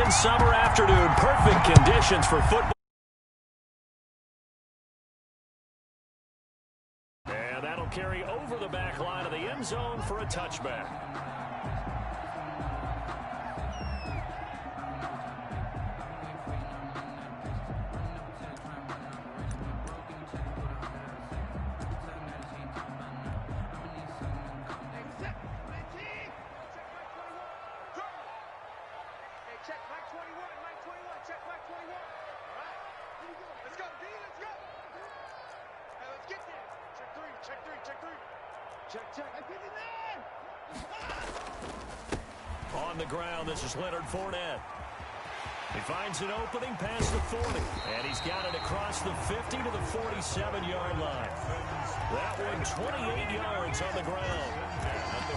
Warm summer afternoon. Perfect conditions for football. And that'll carry over the back line of the end zone for a touchback. On the ground, this is Leonard Fournette. He finds an opening past the 40, and he's got it across the 50 to the 47-yard line. That one, 28 yards on the ground.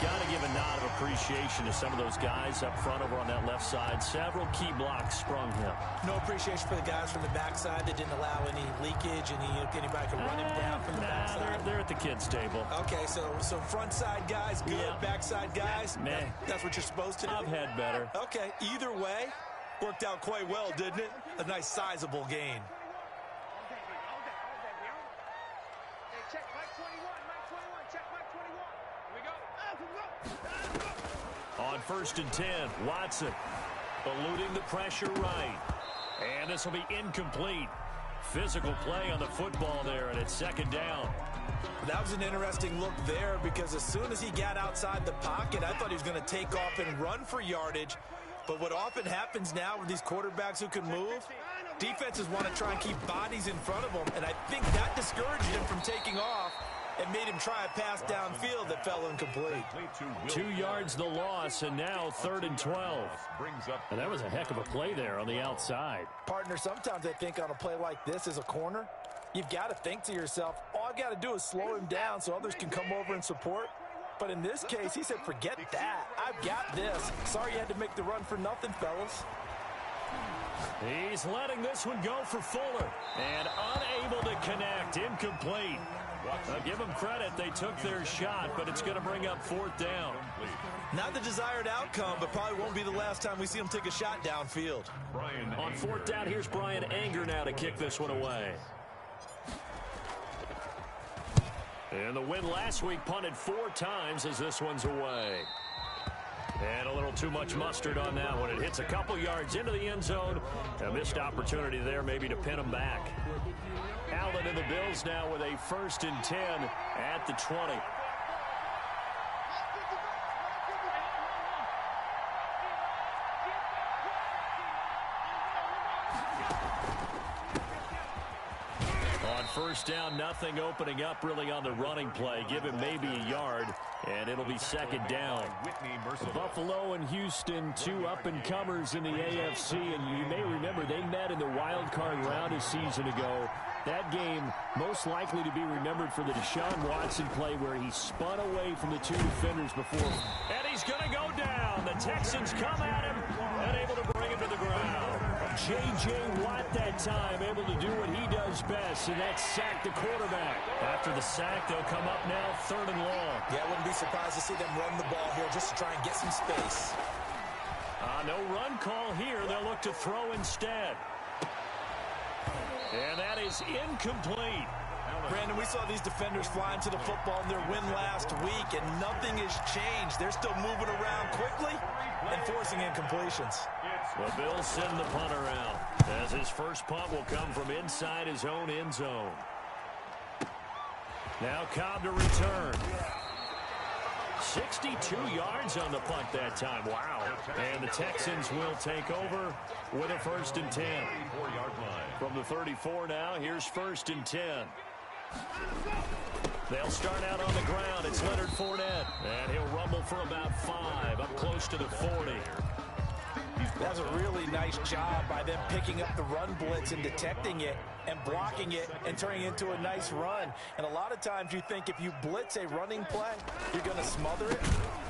Got to give a nod of appreciation to some of those guys up front over on that left side. Several key blocks sprung him. No appreciation for the guys from the backside that didn't allow any leakage, and anybody could run him down from the backside. They're at the kids' table. Okay, so front side guys, good. Yeah. Backside guys, that's what you're supposed to do. I've had better. Okay, either way, worked out quite well, didn't it? A nice sizable gain. Check Mike 21, Mike 21, check Mike 21. Here we go. On 1st and 10, Watson eluding the pressure right. And this will be incomplete. Physical play on the football there, and it's 2nd down. That was an interesting look there because as soon as he got outside the pocket, I thought he was going to take off and run for yardage. But what often happens now with these quarterbacks who can move, defenses want to try and keep bodies in front of them, and I think that discouraged him from taking off and made him try a pass downfield that fell incomplete. 2 yards the loss, and now 3rd and 12. And that was a heck of a play there on the outside. Partner, sometimes I think on a play like this as a corner, you've got to think to yourself, all I've got to do is slow him down so others can come over and support. But in this case, he said, forget that. I've got this. Sorry you had to make the run for nothing, fellas. He's letting this one go for Fuller. And unable to connect. Incomplete. I'll give them credit. They took their shot, but it's going to bring up 4th down. Not the desired outcome, but probably won't be the last time we see him take a shot downfield. On 4th down, here's Brian Anger now to kick this one away. And the win last week punted 4 times as this one's away. And a little too much mustard on that one. It hits a couple yards into the end zone. A missed opportunity there maybe to pin him back. Allen and the Bills now with a 1st and 10 at the 20. On 1st down, nothing opening up really on the running play. Give him maybe a yard, and it'll be 2nd down. Buffalo and Houston, 2 up-and-comers in the AFC, and you may remember they met in the wild card round a season ago. That game most likely to be remembered for the Deshaun Watson play where he spun away from the 2 defenders before. And he's going to go down. The Texans come at him and able to bring him to the ground. J.J. Watt that time able to do what he does best, and that's sack the quarterback. After the sack, they'll come up now 3rd and long. Yeah, I wouldn't be surprised to see them run the ball here just to try and get some space. No run call here. They'll look to throw instead. And that is incomplete. Brandon, we saw these defenders flying to the football in their win last week, and nothing has changed. They're still moving around quickly and forcing incompletions. The Bills send the punter out, as his first punt will come from inside his own end zone. Now Cobb to return. 62 yards on the punt that time. Wow. And the Texans will take over with a 1st and 10. From the 34 now, here's 1st and 10. They'll start out on the ground. It's Leonard Fournette. And he'll rumble for about 5, up close to the 40. That was a really nice job by them picking up the run blitz and detecting it and blocking it and turning it into a nice run. And a lot of times you think if you blitz a running play, you're going to smother it.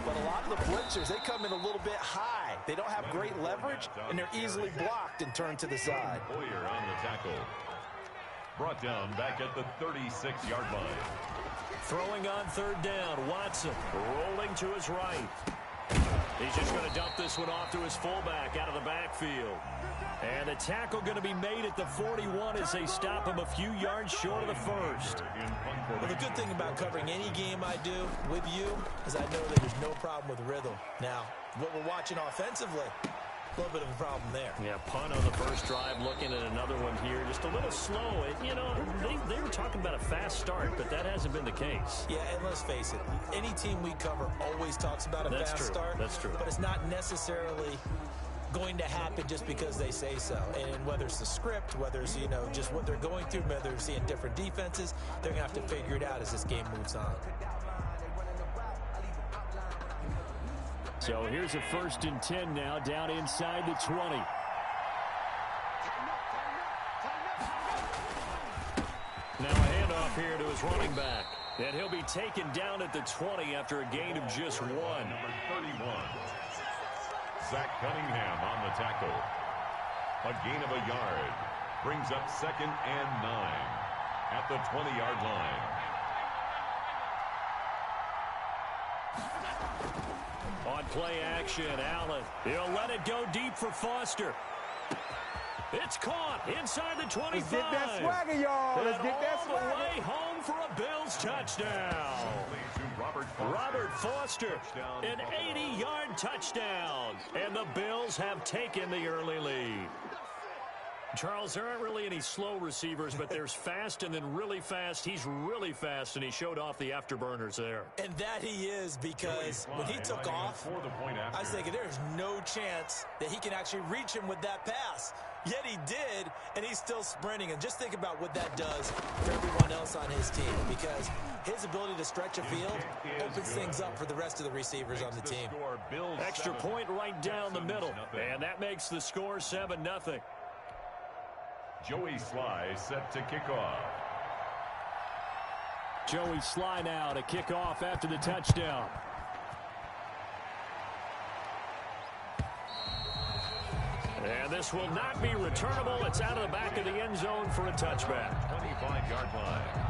But a lot of the blitzers, they come in a little bit high. They don't have great leverage, and they're easily blocked and turned to the side. Hoyer on the tackle. Brought down back at the 36-yard line. Throwing on 3rd down, Watson rolling to his right. He's just going to dump this one off to his fullback out of the backfield. And the tackle going to be made at the 41 as they stop him a few yards short of the first. Well, the good thing about covering any game I do with you is I know that there's no problem with rhythm. Now, what we're watching offensively, a little bit of a problem there. Yeah, punt on the first drive, looking at another one here. Just a little slow. You know, they were talking about a fast start, but that hasn't been the case. Yeah, and let's face it, any team we cover always talks about a fast start. That's true. But it's not necessarily going to happen just because they say so. And whether it's the script, whether it's, you know, just what they're going through, whether they're seeing different defenses, they're going to have to figure it out as this game moves on. So here's a 1st and 10 now, down inside the 20. Now a handoff here to his running back. And he'll be taken down at the 20 after a gain of just 1. Number 31. Zach Cunningham on the tackle. A gain of a yard. Brings up 2nd and 9 at the 20-yard line. On play action, Allen. He'll let it go deep for Foster. It's caught inside the 25. Let's get that swagger, y'all. Let's get that swagger. All the way home for a Bills touchdown. Robert Foster, an 80-yard touchdown. And the Bills have taken the early lead. Charles, there aren't really any slow receivers, but there's fast and then really fast. He's really fast, and he showed off the afterburners there. And that he is, because when he took off, I was thinking there's no chance that he can actually reach him with that pass. Yet he did, and he's still sprinting. And just think about what that does for everyone else on his team, because his ability to stretch a field opens things up for the rest of the receivers on the team. Extra point right down the middle, and that makes the score 7-0. Joey Sly set to kick off. Joey Sly now to kick off after the touchdown. And this will not be returnable. It's out of the back of the end zone for a touchback. 25-yard line.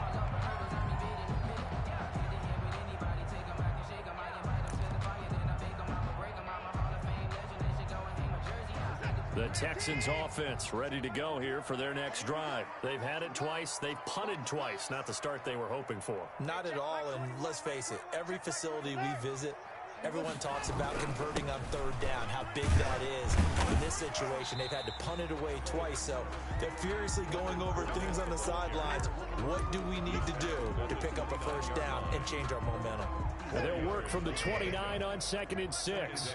The Texans offense ready to go here for their next drive. They've had it twice. They've punted twice. Not the start they were hoping for. Not at all, and let's face it, every facility we visit, everyone talks about converting on 3rd down, how big that is. In this situation, they've had to punt it away twice, so they're furiously going over things on the sidelines. What do we need to do to pick up a 1st down and change our momentum? Well, they'll work from the 29 on 2nd and 6.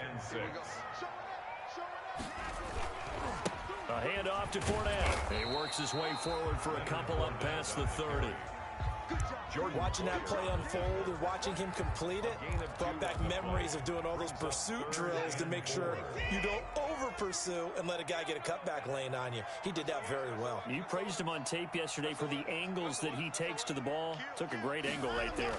A handoff to Fournette. He works his way forward for a couple up past the 30. Watching that play unfold and watching him complete it brought back memories of doing all those pursuit drills to make sure you don't over-pursue and let a guy get a cutback lane on you. He did that very well. You praised him on tape yesterday for the angles that he takes to the ball. Took a great angle right there.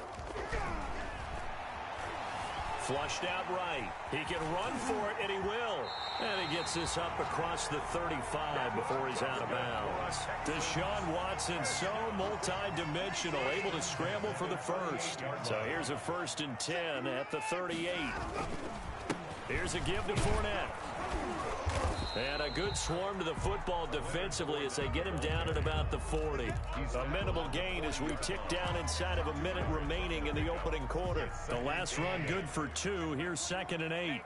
Flushed out right. He can run for it, and he will. And he gets this up across the 35 before he's out of bounds. Deshaun Watson, so multi-dimensional, able to scramble for the first. So here's a 1st and 10 at the 38. Here's a give to Fournette. And a good swarm to the football defensively as they get him down at about the 40. A minimal gain as we tick down inside of a minute remaining in the opening quarter. The last run good for 2. Here's 2nd and 8.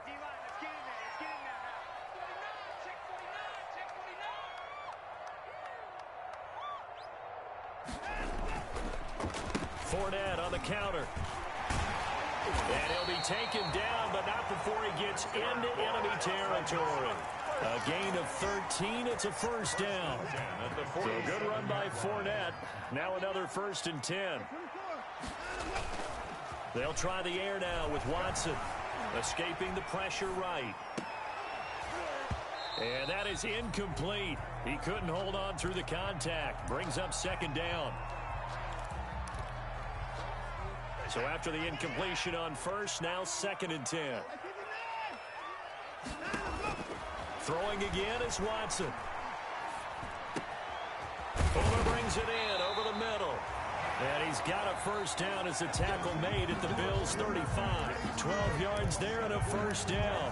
Fournette on the counter. And he'll be taken down, but not before he gets into enemy territory. A gain of 13. It's a 1st down. So a good run by Fournette. Now another 1st and 10. They'll try the air now with Watson. Escaping the pressure right. And that is incomplete. He couldn't hold on through the contact. Brings up 2nd down. So after the incompletion on 1st, now 2nd and 10. Throwing again is Watson. Fuller brings it in over the middle. And he's got a first down as a tackle made at the Bills' 35. 12 yards there and a first down.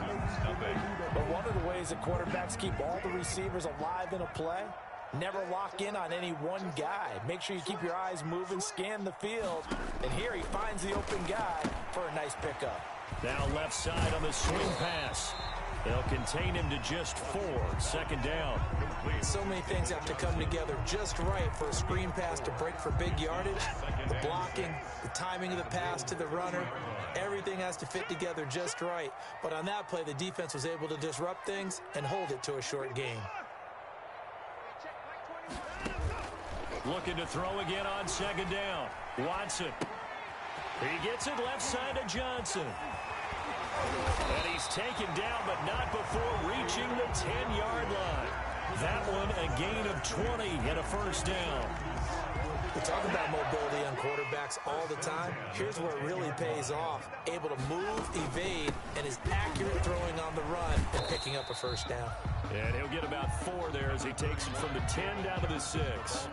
But one of the ways that quarterbacks keep all the receivers alive in a play, never lock in on any one guy. Make sure you keep your eyes moving, scan the field. And here he finds the open guy for a nice pickup. Now left side on the swing pass. They'll contain him to just 4. Second down. So many things have to come together just right for a screen pass to break for big yardage. The blocking, the timing of the pass to the runner, everything has to fit together just right. But on that play, the defense was able to disrupt things and hold it to a short game. Looking to throw again on second down. Watson. He gets it left side to Johnson. And he's taken down, but not before reaching the 10-yard line. That one a gain of 20 and a first down. We talk about mobility on quarterbacks all the time. Here's where it really pays off. Able to move, evade, and is accurate throwing on the run and picking up a first down. And he'll get about 4 there as he takes it from the 10 down to the 6.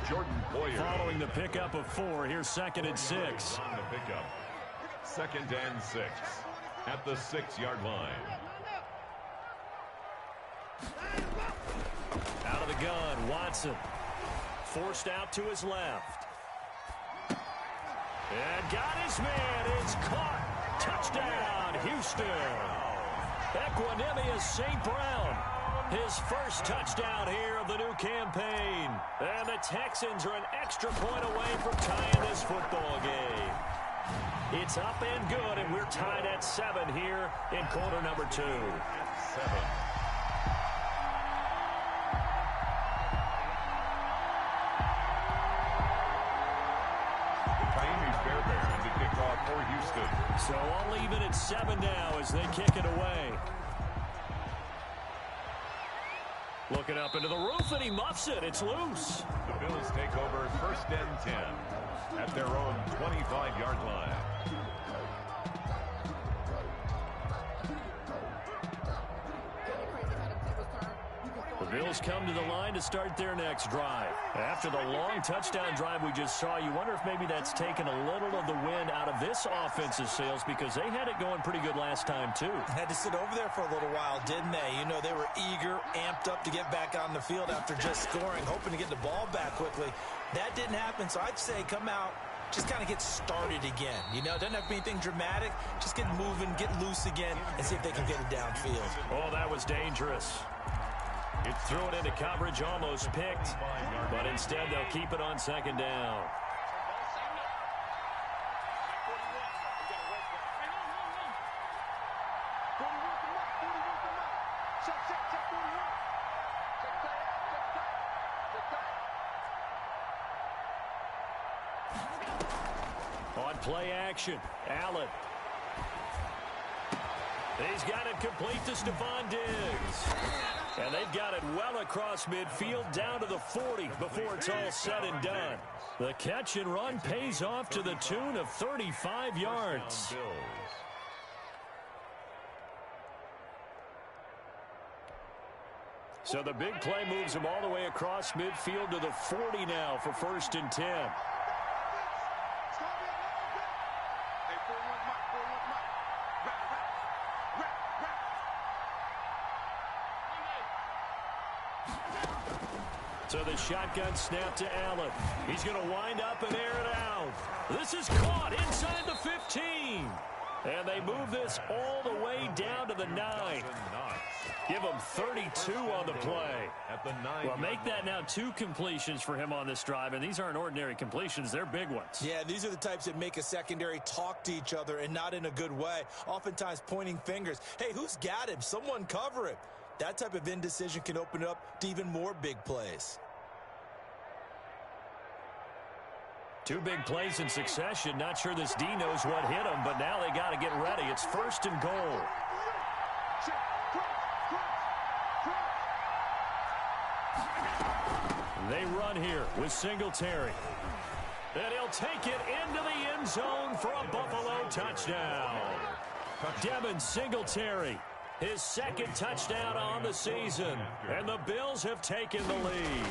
Jordan Boyer. Following the pickup of 4, here's 2nd and 6. On the pickup. 2nd and 6 at the 6-yard line. Out of the gun, Watson. Forced out to his left. And got his man. It's caught. Touchdown, Houston. Equanimous St. Brown. His first touchdown here of the new campaign. And the Texans are an extra point away from tying this football game. It's up and good, and we're tied at 7 here in quarter number 2. 7. For Houston. So I'll leave it at 7 now as they kick it away. Looking up into the roof, and he muffs it. It's loose. The Bills take over 1st and 10 at their own 25-yard line. The Bills come to the line to start their next drive. After the long touchdown drive we just saw, you wonder if maybe that's taken a little of the wind out of this offensive sails, because they had it going pretty good last time too. Had to sit over there for a little while, didn't they? You know, they were eager, amped up to get back on the field after just scoring, hoping to get the ball back quickly. That didn't happen, so I'd say come out, just kind of get started again. You know, it doesn't have to be anything dramatic. Just get moving, get loose again, and see if they can get it downfield. Oh, that was dangerous. It threw it into coverage, almost picked, but instead they'll keep it on 2nd down. On play action, Allen. He's got it complete to Stephon Diggs. And they've got it well across midfield down to the 40 before it's all said and done. The catch and run pays off to the tune of 35 yards. So the big play moves him all the way across midfield to the 40 now for 1st and 10. So the shotgun snap to Allen. He's going to wind up and air it out. This is caught inside the 15. And they move this all the way down to the 9. Give him 32 on the play. Well, make that now 2 completions for him on this drive, and these aren't ordinary completions. They're big ones. Yeah, these are the types that make a secondary talk to each other, and not in a good way. Oftentimes pointing fingers. Hey, who's got him? Someone cover him. That type of indecision can open it up to even more big plays. 2 big plays in succession. Not sure this D knows what hit him, but now they got to get ready. It's 1st and goal. They run here with Singletary. And he'll take it into the end zone for a Buffalo touchdown. Devin Singletary, his 2nd touchdown on the season. And the Bills have taken the lead.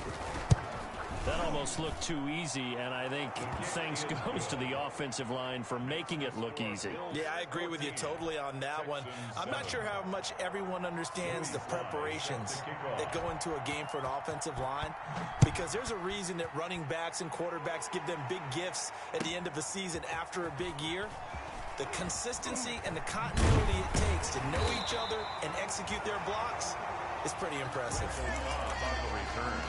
That almost looked too easy, and I think thanks goes to the offensive line for making it look easy. Yeah, I agree with you totally on that one. I'm not sure how much everyone understands the preparations that go into a game for an offensive line, because there's a reason that running backs and quarterbacks give them big gifts at the end of the season after a big year. The consistency and the continuity it takes to know each other and execute their blocks is pretty impressive. On the return,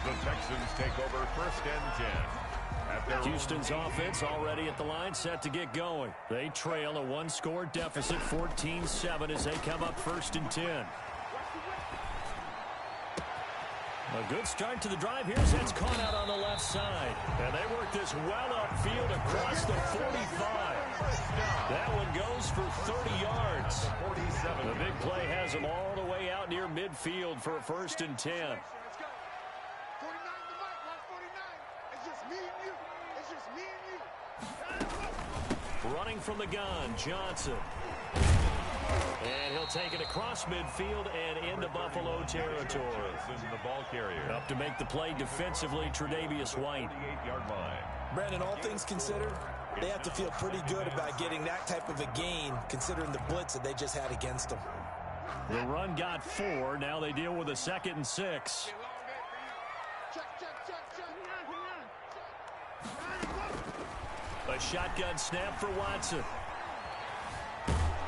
the Texans take over 1st and 10. At their Houston's offense already at the line, set to get going. They trail a one-score deficit, 14-7, as they come up 1st and 10. A good start to the drive here as that's caught out on the left side. And they work this well upfield across the 45. That one goes for 30 yards. The big play has them all the way out near midfield for a 1st and 10. Let's go. 49 to Mike, 149. It's just me and you. It's just me and you. Running from the gun, Johnson. And he'll take it across midfield and into Buffalo territory. the ball carrier. Up to make the play defensively, Tre'Davious White. 48-yard line. Brandon, all things considered, they have to feel pretty good about getting that type of a gain, considering the blitz that they just had against them. The run got 4. Now they deal with a 2nd and 6. Check, check, check, check. A shotgun snap for Watson.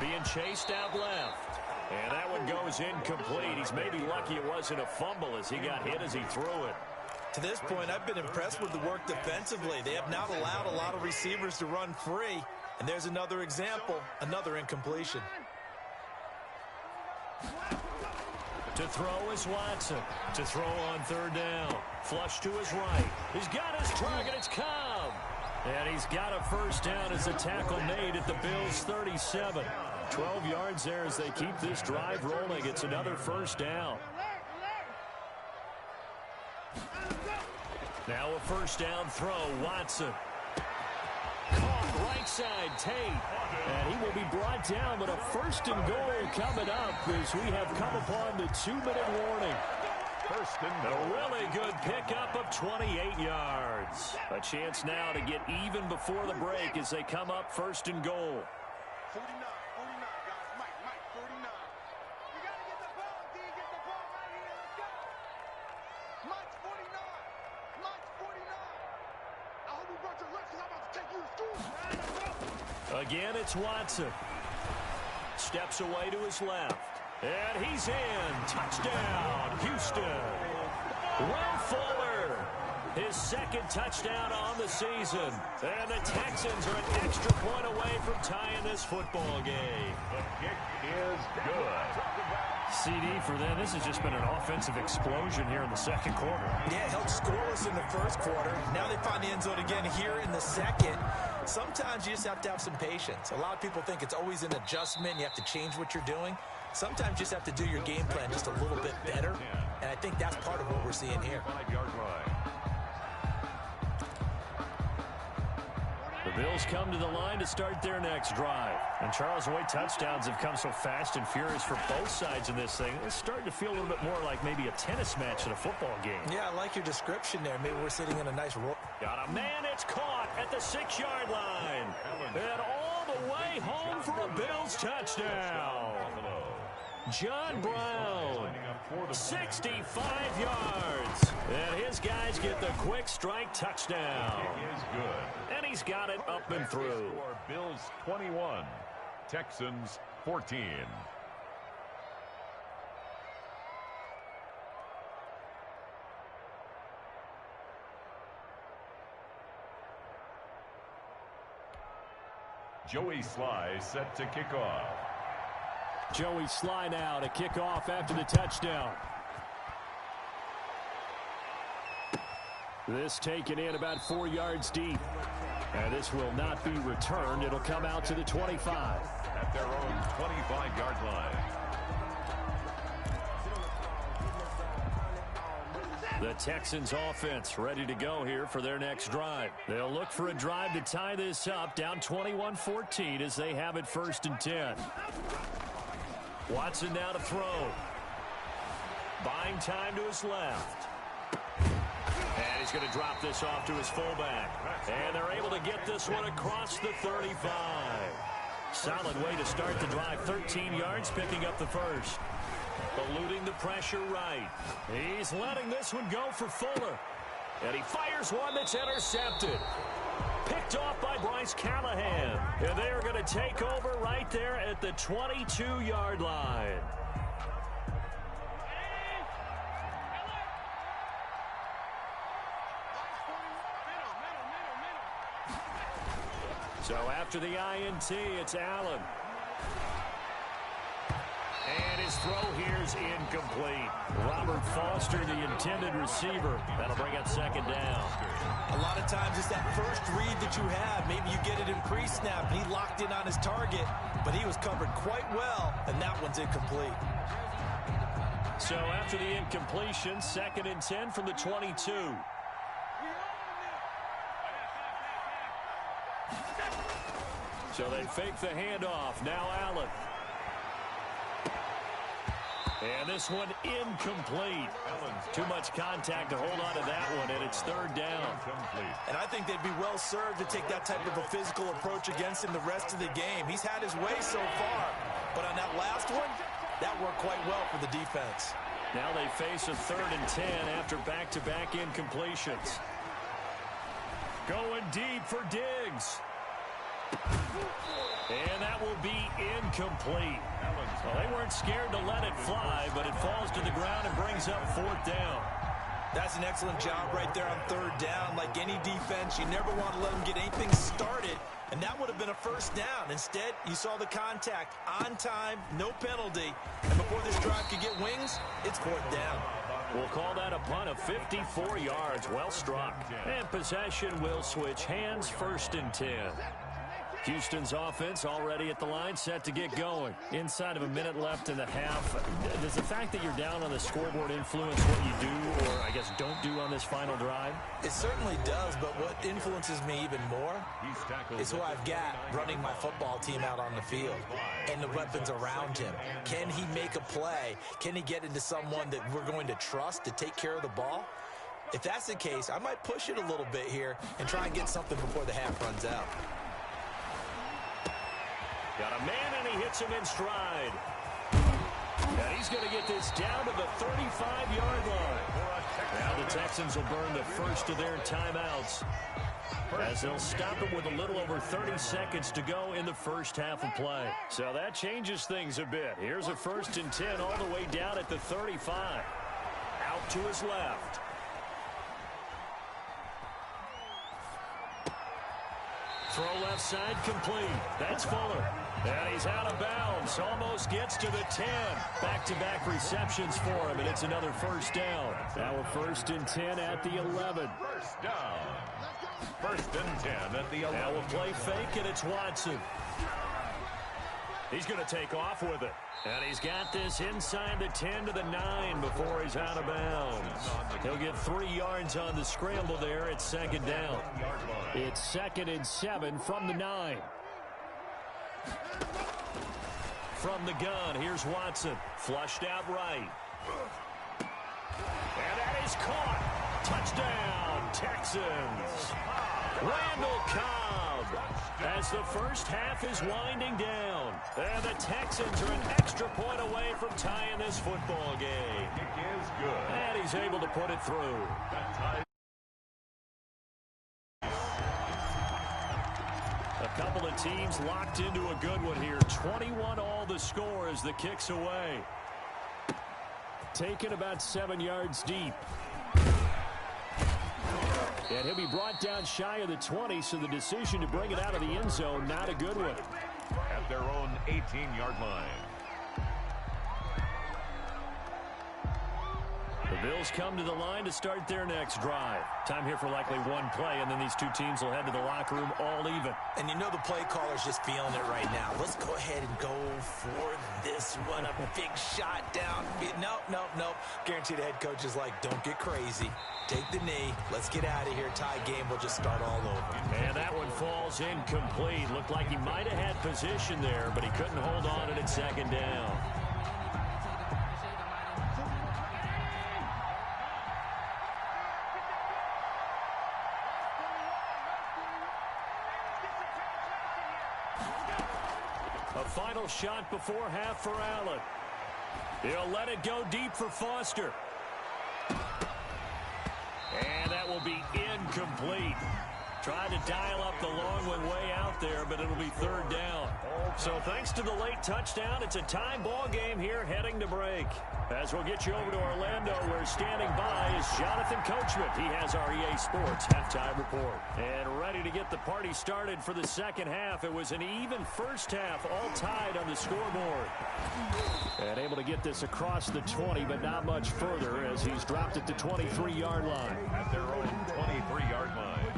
Being chased out left. And that one goes incomplete. He's maybe lucky it wasn't a fumble as he got hit as he threw it. To this point, I've been impressed with the work defensively. They have not allowed a lot of receivers to run free. And there's another example, another incompletion. To throw is Watson. To throw on 3rd down. Flush to his right. He's got his target. It's Cobb. And he's got a 1st down as a tackle made at the Bills' 37. 12 yards there as they keep this drive rolling. It's another 1st down. Now a 1st down throw. Watson. Caught right side, Tate. And he will be brought down, but a 1st and goal coming up as we have come upon the 2-minute warning. 1st and goal. A really good pickup of 28 yards. A chance now to get even before the break as they come up 1st and goal. 49, 49, guys. Mike, 49. You got to get the ball, D. Get the ball right here. Let's go. Mike's 49. Mike's 49. I hope you brought your lunch because I'm about to take you to school. Again, it's Watson. Steps away to his left. And he's in. Touchdown, Houston. Will Fuller, his 2nd touchdown on the season. And the Texans are an extra point away from tying this football game. The kick is good. CD for them, this has just been an offensive explosion here in the 2nd quarter. Yeah, held scoreless in the 1st quarter. Now they find the end zone again here in the 2nd. Sometimes you just have to have some patience. A lot of people think it's always an adjustment. You have to change what you're doing. Sometimes you just have to do your game plan just a little bit better. And I think that's part of what we're seeing here. 5-yard line. The Bills come to the line to start their next drive. And Charles, the way touchdowns have come so fast and furious for both sides in this thing, it's starting to feel a little bit more like maybe a tennis match at a football game. Yeah, I like your description there. Maybe we're sitting in a nice roll. Got a man, it's caught at the 6-yard line. And all the way home for a Bills touchdown. John Brown, 65 yards. And his guys get the quick strike touchdown. Kick is good. And he's got it up and through. Bills 21, Texans 14. Joey Sly set to kick off. Joey Sly now to kick off after the touchdown. This taken in about 4 yards deep. And this will not be returned. It'll come out to the 25. At their own 25-yard line. The Texans offense ready to go here for their next drive. They'll look for a drive to tie this up, down 21-14 as they have it 1st and 10. Watson now to throw. Buying time to his left. And he's going to drop this off to his fullback. And they're able to get this one across the 35. Solid way to start the drive. 13 yards, picking up the first. Eluding the pressure right. He's letting this one go for Fuller. And he fires one that's intercepted. Picked off by Bryce Callahan. And they are going to take over right there at the 22-yard line. So after the INT, it's Allen. And his throw here is incomplete. Robert Foster, the intended receiver. That'll bring up second down. A lot of times it's that first read that you have. Maybe you get it in pre-snap, and he locked in on his target, but he was covered quite well, and that one's incomplete. So after the incompletion, 2nd and 10 from the 22. So they fake the handoff. Now Allen. And this one incomplete. Too much contact to hold on to that one, and it's 3rd down. And I think they'd be well served to take that type of a physical approach against him the rest of the game. He's had his way so far, but on that last one, that worked quite well for the defense. Now they face a 3rd and 10 after back-to-back incompletions. Going deep for Diggs. And that will be incomplete. Well, they weren't scared to let it fly, but it falls to the ground and brings up 4th down. That's an excellent job right there on 3rd down. Like any defense, you never want to let them get anything started, and that would have been a 1st down. Instead, you saw the contact on time, no penalty, and before this drive could get wings, it's 4th down. We'll call that a punt of 54 yards. Well struck. And possession will switch hands. 1st and 10. Houston's offense already at the line, set to get going. Inside of a minute left in the half. Does the fact that you're down on the scoreboard influence what you do, or I guess don't do on this final drive? It certainly does, but what influences me even more is who I've got running my football team out on the field and the weapons around him. Can he make a play? Can he get into someone that we're going to trust to take care of the ball? If that's the case, I might push it a little bit here and try and get something before the half runs out. Got a man, and he hits him in stride. And he's going to get this down to the 35-yard line. Now the Texans will burn the first of their timeouts, as they'll stop it with a little over 30 seconds to go in the first half of play. So that changes things a bit. Here's a 1st and 10 all the way down at the 35. Out to his left. Throw left side complete. That's Fuller. And he's out of bounds. Almost gets to the 10. Back-to-back receptions for him, and it's another 1st down. Now a 1st and 10 at the 11. 1st down. 1st and 10 at the 11. Now we'll play fake, and it's Watson. He's going to take off with it. And he's got this inside the 10 to the 9 before he's out of bounds. He'll get 3 yards on the scramble there. It's 2nd down. It's 2nd and 7 from the 9. From the gun, here's Watson. Flushed out right. And that is caught. Touchdown, Texans. Randall Cobb, as the first half is winding down. And the Texans are an extra point away from tying this football game. Kick is good. And he's able to put it through. A couple of teams locked into a good one here. 21 all the score as the kick's away. Taken about 7 yards deep. And he'll be brought down shy of the 20, so the decision to bring it out of the end zone, not a good one. At their own 18-yard line. The Bills come to the line to start their next drive. Time here for likely one play, and then these two teams will head to the locker room all even. And you know the play caller's just feeling it right now. Let's go ahead and go for this one. A big shot down. Nope. Guarantee the head coach is like, don't get crazy. Take the knee. Let's get out of here. Tie game. We'll just start all over. And that one falls incomplete. Looked like he might have had position there, but he couldn't hold on to it at 2nd down. A final shot before half for Allen. He'll let it go deep for Foster. And that will be incomplete. Tried to dial up the long one way out there, but it'll be third down. So thanks to the late touchdown, it's a tie ball game here heading to break. As we'll get you over to Orlando, where standing by is Jonathan Coachman. He has our EA Sports halftime report. And ready to get the party started for the second half. It was an even first half, all tied on the scoreboard. And able to get this across the 20, but not much further as he's dropped it to 23-yard line. At their own 23-yard line.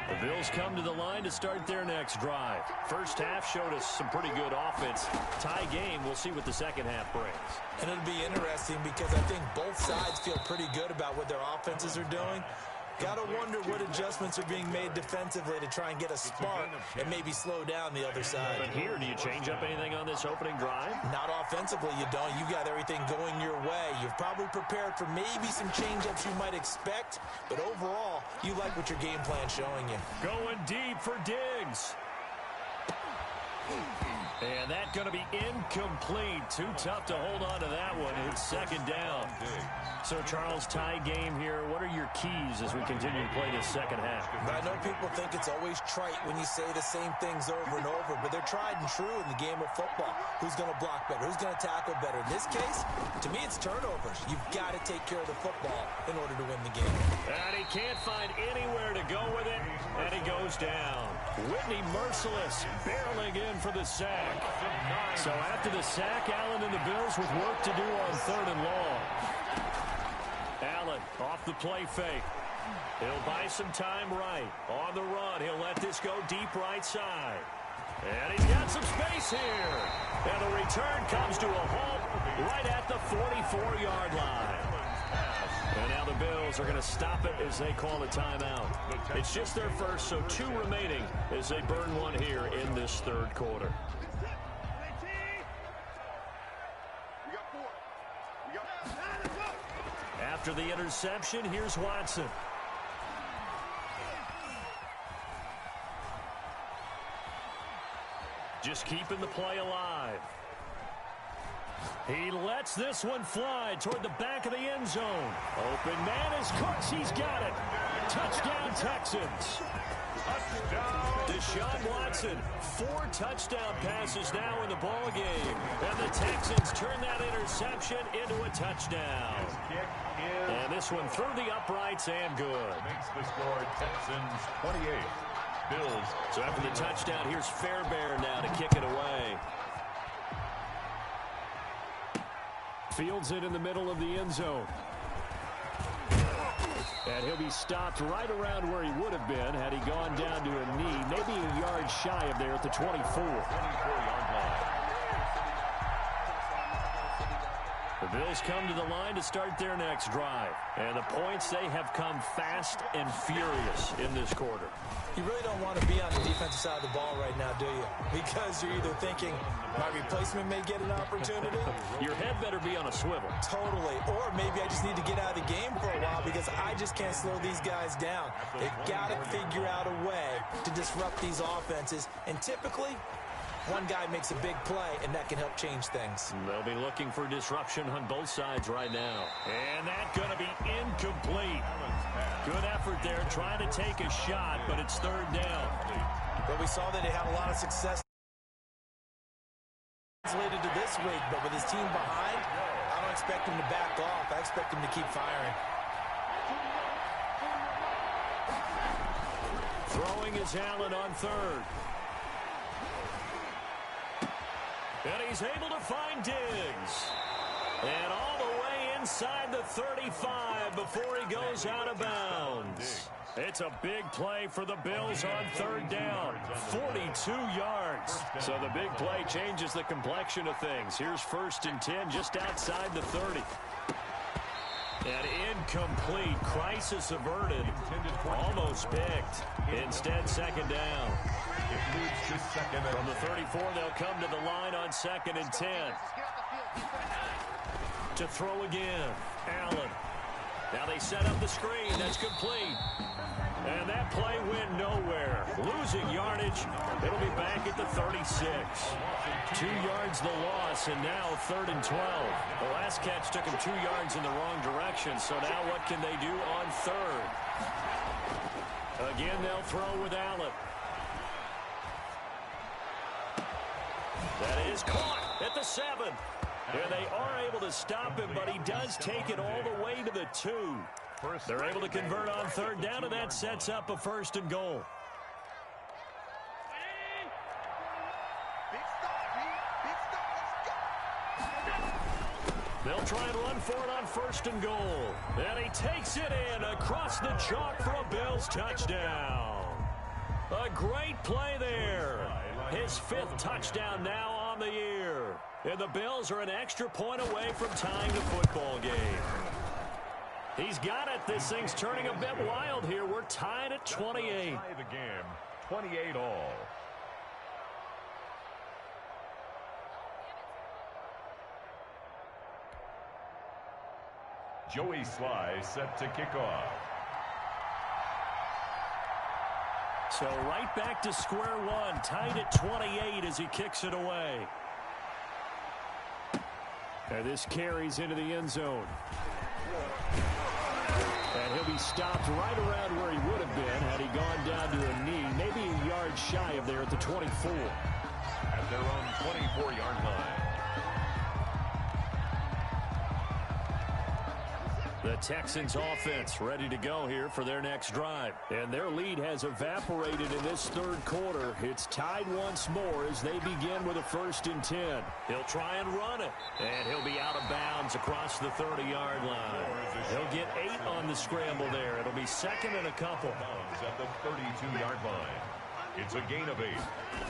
The Bills come to the line to start their next drive. First half showed us some pretty good offense. Tie game, we'll see what the second half brings. And it'll be interesting because I think both sides feel pretty good about what their offenses are doing. Got to wonder what adjustments are being made defensively to try and get a spark and maybe slow down the other side. But here, do you change up anything on this opening drive? Not offensively, you don't. You got everything going your way. You've probably prepared for maybe some change-ups you might expect, but overall, you like what your game plan's showing you. Going deep for Diggs. And that's going to be incomplete. Too tough to hold on to that one. It's second down. So, Charles, tie game here. What are your keys as we continue to play this second half? I know people think it's always trite when you say the same things over and over, but they're tried and true in the game of football. Who's going to block better? Who's going to tackle better? In this case, to me, it's turnovers. You've got to take care of the football in order to win the game. And he can't find anywhere to go with it, and he goes down. Whitney Merciless barreling in for the sack. So after the sack, Allen and the Bills with work to do on third and long. Allen off the play fake. He'll buy some time right. On the run, he'll let this go deep right side. And he's got some space here. And the return comes to a halt right at the 44-yard line. And now the Bills are going to stop it as they call a timeout. It's just their first, so 2 remaining as they burn one here in this third quarter. After the interception, here's Watson. Just keeping the play alive. He lets this one fly toward the back of the end zone. Open man is Cooks. He's got it. Touchdown, Texans. Deshaun Watson, 4 touchdown passes now in the ball game. And the Texans turn that interception into a touchdown. And this one through the uprights and good. Makes the score Texans 28. Bills. So after the touchdown, here's Fairbairn now to kick it away. Fields it in the middle of the end zone. And he'll be stopped right around where he would have been had he gone down to a knee, maybe a yard shy of there at the 24. 24-yard line. The Bills come to the line to start their next drive. And the points, they have come fast and furious in this quarter. You really don't want to be on the defensive side of the ball right now, do you? Because you're either thinking, my replacement may get an opportunity. Your head better be on a swivel. Totally. Or maybe I just need to get out of the game for a while because I just can't slow these guys down. They've got to figure out a way to disrupt these offenses. And typically, one guy makes a big play, and that can help change things. They'll be looking for disruption on both sides right now. And that's going to be incomplete. Good effort there, trying to take a shot, but it's third down. But we saw that he had a lot of success translated to this week, but with his team behind, I don't expect him to back off. I expect him to keep firing. Throwing is Allen on third. And he's able to find Diggs. And all the way inside the 35 before he goes out of bounds. It's a big play for the Bills on third down. 42 yards. So the big play changes the complexion of things. Here's 1st and 10 just outside the 30. And incomplete. Crisis averted. Almost picked. Instead, second down. From the 34, they'll come to the line on 2nd and 10. To throw again. Allen. Now they set up the screen. That's complete. And that play went nowhere. Losing yardage. It'll be back at the 36. 2 yards the loss, and now 3rd and 12. The last catch took him 2 yards in the wrong direction, so now what can they do on 3rd? Again, they'll throw with Allen. That is caught at the 7. And they are able to stop him, but he does take it all the way to the 2. They're able to convert on 3rd down, and that sets up a 1st and goal. They'll try and run for it on 1st and goal. And he takes it in across the chalk for a Bills touchdown. A great play there. His 5th touchdown now on the year. And the Bills are an extra point away from tying the football game. He's got it. This thing's turning a bit wild here. We're tied at 28. Tie the game, 28 all. Joey Sly set to kick off. So right back to square one, tied at 28 as he kicks it away. And this carries into the end zone. And he'll be stopped right around where he would have been had he gone down to a knee, maybe a yard shy of there at the 24. At their own 24-yard line. The Texans offense ready to go here for their next drive. And their lead has evaporated in this 3rd quarter. It's tied once more as they begin with a 1st and 10. He'll try and run it. And he'll be out of bounds across the 30-yard line. He'll get 8 on the scramble there. It'll be 2nd and a couple. At the 32-yard line. It's a gain of 8.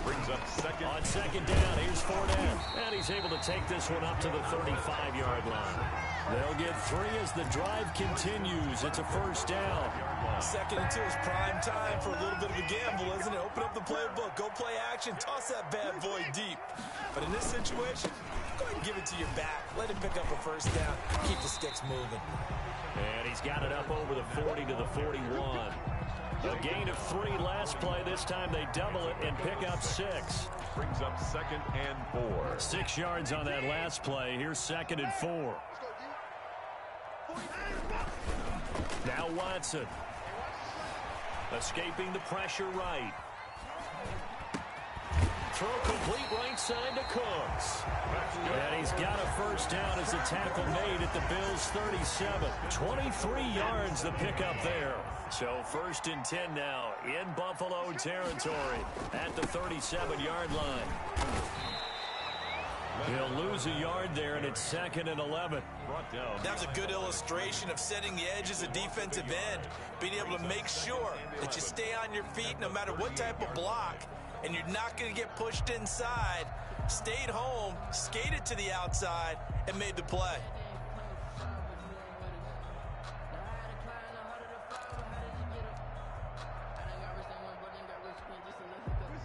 Brings up 2nd. On 2nd down, here's Fournette. And he's able to take this one up to the 35-yard line. They'll get 3 as the drive continues. It's a 1st down. 2nd and 2 is prime time for a little bit of a gamble, isn't it? Open up the playbook, go play action, toss that bad boy deep. But in this situation, go ahead and give it to your back. Let him pick up a 1st down. Keep the sticks moving. And he's got it up over the 40 to the 41. A gain of 3 last play. This time they double it and pick up 6. Brings up 2nd and 4. 6 yards on that last play. Here's 2nd and 4. Now Watson. Escaping the pressure right. Throw complete right side to Cooks. And he's got a 1st down as the tackle made at the Bills' 37. 23 yards the pickup there. So 1st and 10 now in Buffalo territory at the 37-yard line. He'll lose a yard there, and it's 2nd and 11. That was a good illustration of setting the edge as a defensive end, being able to make sure that you stay on your feet no matter what type of block, and you're not going to get pushed inside. Stayed home, skated to the outside, and made the play.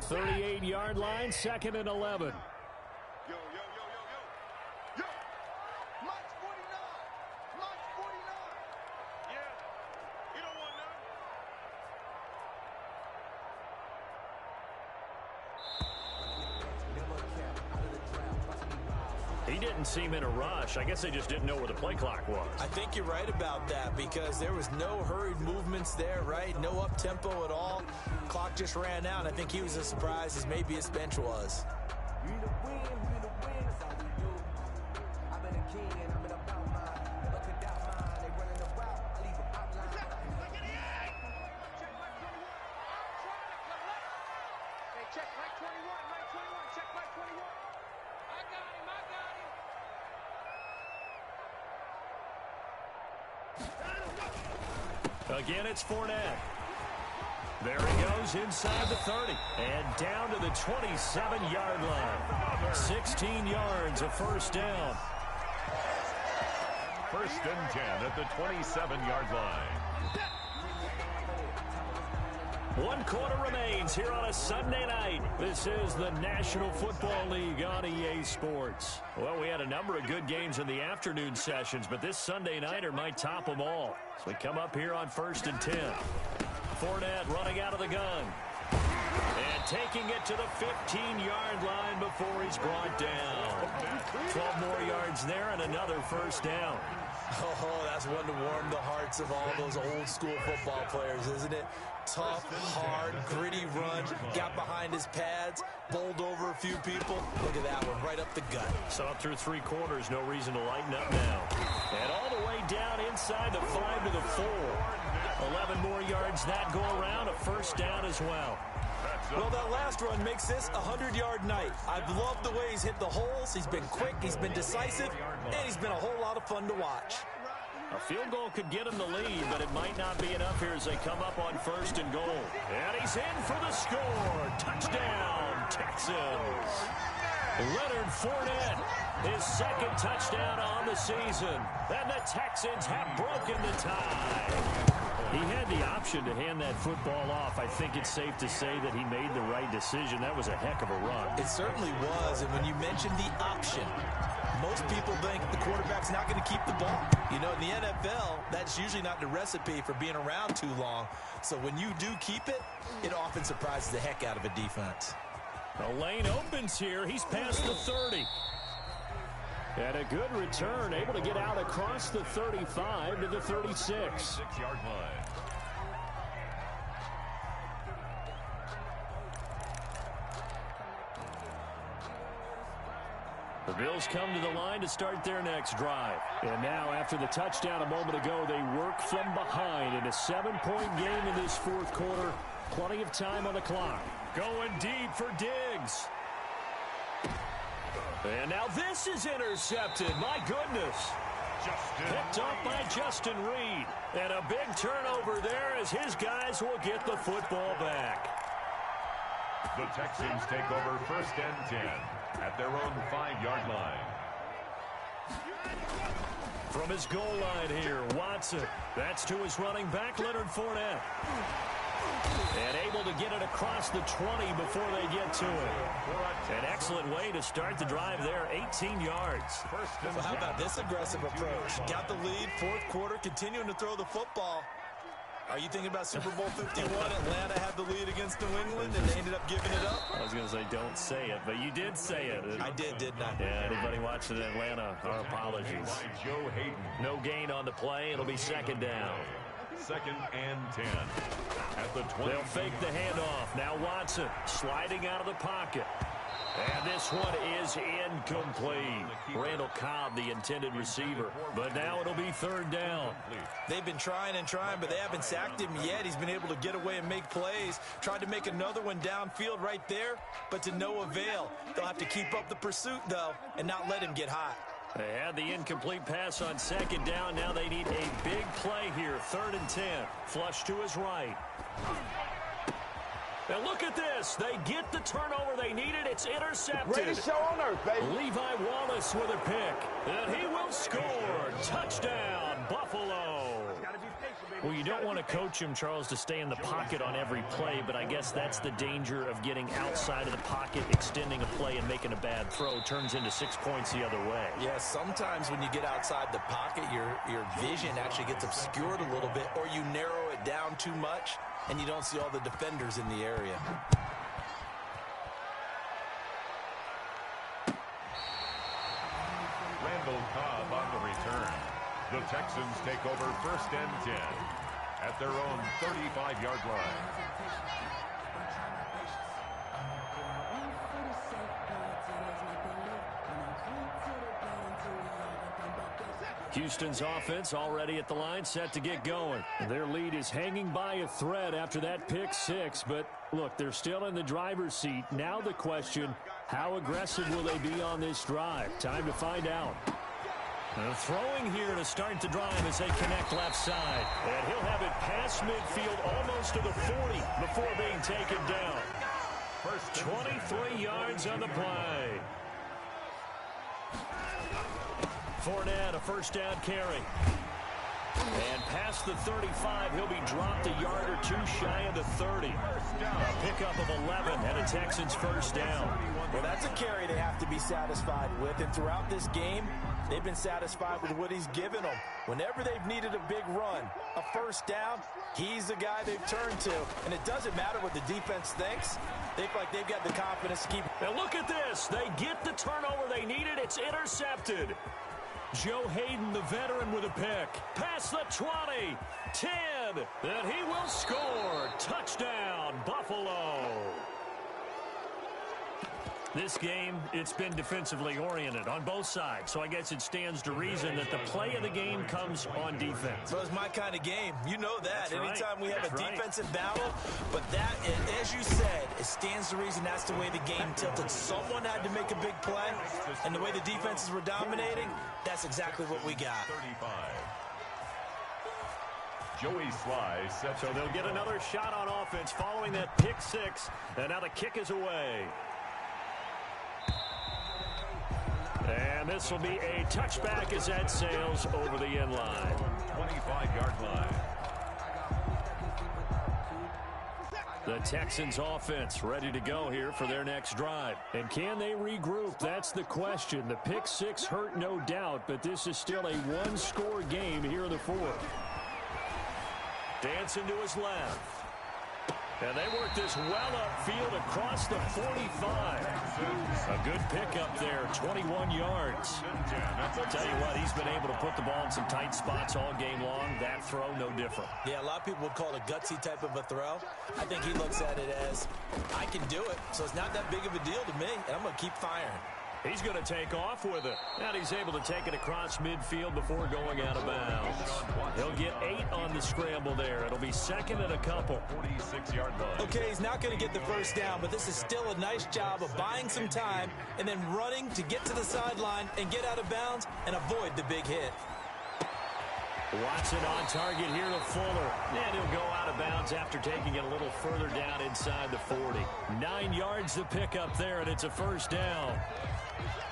38-yard line, 2nd and 11. He didn't seem in a rush. I guess they just didn't know where the play clock was. I think you're right about that because there was no hurried movements there, right? No up-tempo at all. Clock just ran out. I think he was as surprised as maybe his bench was. Check right 21, right 21, check right 21. I got him, Again, it's Fournette. There he goes inside the 30 and down to the 27-yard line. 16 yards, a 1st down. 1st and 10 at the 27-yard line. One quarter remains here on a Sunday night. This is the National Football League on EA Sports. Well, we had a number of good games in the afternoon sessions, but this Sunday nighter might top them all. So we come up here on 1st and 10. Fournette running out of the gun. And taking it to the 15-yard line before he's brought down. 12 more yards there and another first down. Oh, that's one to warm the hearts of all those old-school football players, isn't it? Tough, hard, gritty run, got behind his pads, bowled over a few people. Look at that one, right up the gut. Saw through 3 quarters, no reason to lighten up now. And all the way down inside the 5 to the 4. 11 more yards that go around, a first down as well. Well, that last run makes this a 100-yard night. I've loved the way he's hit the holes. He's been quick, he's been decisive, and he's been a whole lot of fun to watch. A field goal could get him the lead, but it might not be enough here as they come up on 1st and goal. And he's in for the score. Touchdown, Texans. Leonard Fournette, his 2nd touchdown on the season. And the Texans have broken the tie. He had the option to hand that football off. I think it's safe to say that he made the right decision. That was a heck of a run. It certainly was, and when you mentioned the option, most people think the quarterback's not going to keep the ball. You know, in the NFL, that's usually not the recipe for being around too long. So when you do keep it, it often surprises the heck out of a defense. The lane opens here. He's past the 30. And a good return, able to get out across the 35 to the 36. 6-yard line. The Bills come to the line to start their next drive. And now, after the touchdown a moment ago, they work from behind in a 7-point game in this 4th quarter. Plenty of time on the clock. Going deep for Diggs. And now this is intercepted. My goodness. Picked up by Justin Reed. And a big turnover there as his guys will get the football back. The Texans take over 1st and 10 at their own 5-yard line. From his goal line here, Watson. That's to his running back, Leonard Fournette. And able to get it across the 20 before they get to it. An excellent way to start the drive there, 18 yards. So how about this aggressive approach? Got the lead, 4th quarter, continuing to throw the football. Are you thinking about Super Bowl 51? Atlanta had the lead against New England, and they ended up giving it up? I was going to say don't say it, but you did say it. I did, didn't I? Yeah, anybody watching Atlanta, our apologies. Joe Hayden. No gain on the play. It'll be 2nd down. 2nd and 10 at the 20. They'll fake the handoff. Now Watson sliding out of the pocket. And this one is incomplete. Randall Cobb, the intended receiver. But now it'll be 3rd down. They've been trying and trying, but they haven't sacked him yet. He's been able to get away and make plays. Tried to make another one downfield right there, but to no avail. They'll have to keep up the pursuit, though, and not let him get hot. They had the incomplete pass on 2nd down. Now they need a big play here. 3rd and 10. Flush to his right. And look at this. They get the turnover they needed. It's intercepted. Greatest show on earth, baby. Levi Wallace with a pick. And he will score. Touchdown, Buffalo. Well, you don't want to coach him, Charles, to stay in the pocket on every play, but I guess that's the danger of getting outside of the pocket, extending a play, and making a bad throw. Turns into 6 points the other way. Yeah, sometimes when you get outside the pocket, your vision actually gets obscured a little bit, or you narrow it down too much, and you don't see all the defenders in the area. Randall Cobb on the return. The Texans take over 1st and 10 at their own 35-yard line. Houston's offense already at the line, set to get going. Their lead is hanging by a thread after that pick 6, but look, they're still in the driver's seat. Now the question, how aggressive will they be on this drive? Time to find out. Throwing here to start the drive as they connect left side. And he'll have it past midfield almost to the 40 before being taken down. First 23 yards on the play. Fournette, a 1st down carry. And past the 35, he'll be dropped a yard or two shy of the 30. A pickup of 11 and a Texans first down. Well, that's a carry they have to be satisfied with. And throughout this game, they've been satisfied with what he's given them. Whenever they've needed a big run, a first down, he's the guy they've turned to. And it doesn't matter what the defense thinks. They feel like they've got the confidence to keep. And look at this. They get the turnover they needed. It's intercepted. Joe Hayden, the veteran, with a pick. Past the 20, 10, and he will score. Touchdown, Buffalo. This game, it's been defensively oriented on both sides, so I guess it stands to reason that the play of the game comes on defense. So it's my kind of game. You know that. That's Anytime right. we have That's a right. defensive battle, but that, as you said, it stands to reason that's the way the game tilted. Someone had to make a big play, and the way the defenses were dominating, that's exactly what we got. 35. Joey Sly sets. So they'll get another shot on offense following that pick six, and now the kick is away. And this will be a touchback as that sails over the end line. 25-yard line. The Texans offense ready to go here for their next drive. And can they regroup? That's the question. The pick six hurt, no doubt, but this is still a one-score game here in the fourth. Dancing to his left. And they work this well upfield across the 45. A good pickup there, 21 yards. I'll tell you what, he's been able to put the ball in some tight spots all game long. That throw, no different. Yeah, a lot of people would call it a gutsy type of a throw. I think he looks at it as, I can do it, so it's not that big of a deal to me, and I'm going to keep firing. He's going to take off with it. And he's able to take it across midfield before going out of bounds. He'll get 8 on the scramble there. It'll be second and a couple. 46-yard line. Okay, he's not going to get the first down, but this is still a nice job of buying some time and then running to get to the sideline and get out of bounds and avoid the big hit. Watson on target here to Fuller. And he'll go out of bounds after taking it a little further down inside the 40. 9 yards to pick up there, and it's a first down.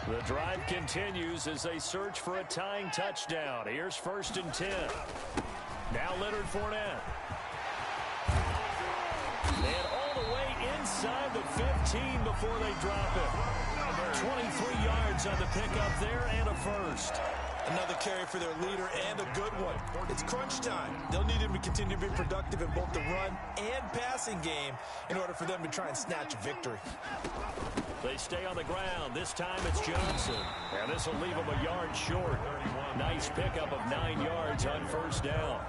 The drive continues as they search for a tying touchdown. Here's first and 10. Now Leonard Fournette. And all the way inside the 15 before they drop it. 23 yards on the pickup there and a first. Another carry for their leader and a good one. It's crunch time. They'll need him to continue to be productive in both the run and passing game in order for them to try and snatch a victory. They stay on the ground. This time it's Johnson. And this will leave him a yard short. Nice pickup of 9 yards on first down.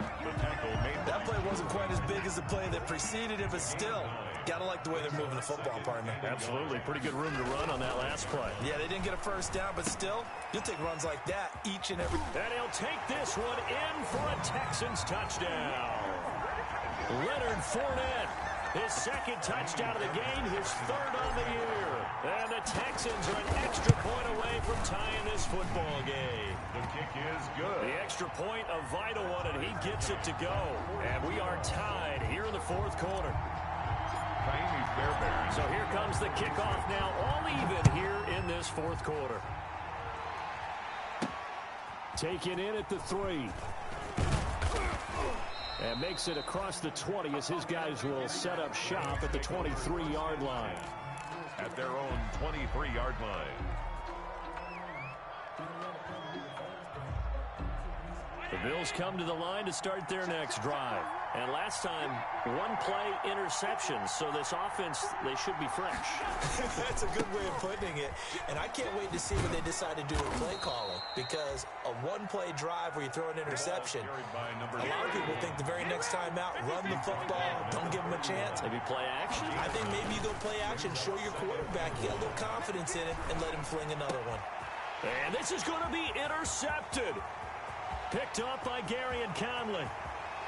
That play wasn't quite as big as the play that preceded it, but still, gotta like the way they're moving the football, partner. Absolutely. Pretty good room to run on that last play. Yeah, they didn't get a first down, but still, you'll take runs like that each and every. And he'll take this one in for a Texans touchdown. Leonard Fournette, his second touchdown of the game, his third on the year. And the Texans are an extra point away from tying this football game. The kick is good. The extra point, a vital one, and he gets it to go. And we are tied here in the fourth quarter. So here comes the kickoff now, all even here in this fourth quarter. Taken in at the 3. And makes it across the 20 as his guys will set up shop at the 23-yard line. At their own 23-yard line. The Bills come to the line to start their next drive. And last time, one play interception. So this offense, they should be fresh. That's a good way of putting it. And I can't wait to see what they decide to do with play calling. Because a one-play drive where you throw an interception, a lot of people think the very next time out, run the football, don't give them a chance. Maybe play action. I think maybe you go play action, show your quarterback, you got a little confidence in it, and let him fling another one. And this is going to be intercepted. Picked up by Gary and Conley.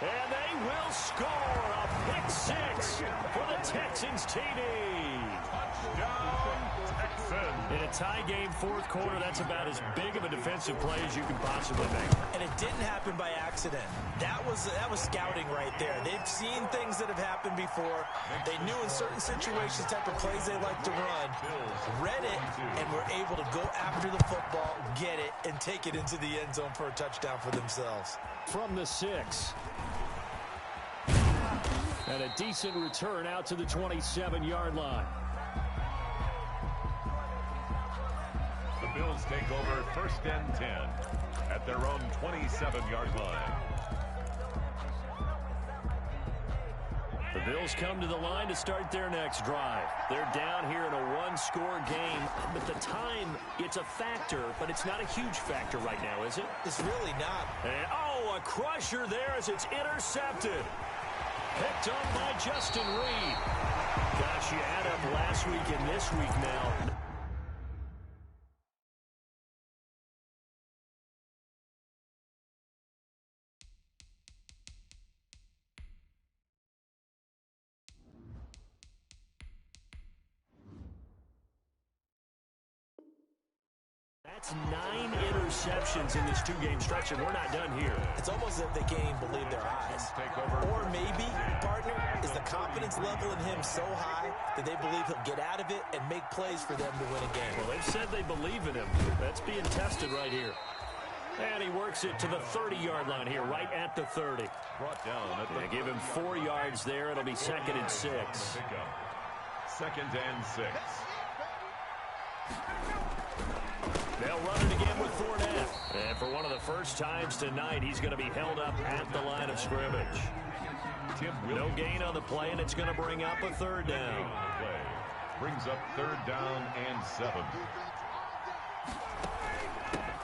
And they will score a pick six for the Texans TD. Touchdown, Texans. In a tie game fourth quarter, that's about as big of a defensive play as you can possibly make. And it didn't happen by accident. That was scouting right there. They've seen things that have happened before. They knew in certain situations type of plays they like to run, read it, and were able to go after the football, get it, and take it into the end zone for a touchdown for themselves. From the 6. And a decent return out to the 27-yard line. The Bills take over 1st and 10 at their own 27-yard line. The Bills come to the line to start their next drive. They're down here in a one-score game, but the time, it's a factor, but it's not a huge factor right now, is it? It's really not. And, a crusher there as it's intercepted. Picked up by Justin Reed. Gosh, you add up last week and this week now. That's 9 interceptions in this two-game stretch, and we're not done here. It's almost as if they can't even believe their eyes. Or maybe, partner, is the confidence level in him so high that they believe he'll get out of it and make plays for them to win a game. Well, they've said they believe in him. That's being tested right here. And he works it to the 30-yard line here, right at the 30. Brought down at the give him 4 yards there. It'll be 2nd and 6. 2nd and 6. They'll run it again with Fournette. And for one of the first times tonight, he's going to be held up at the line of scrimmage. No gain on the play, and it's going to bring up a 3rd down. Brings up 3rd down and 7.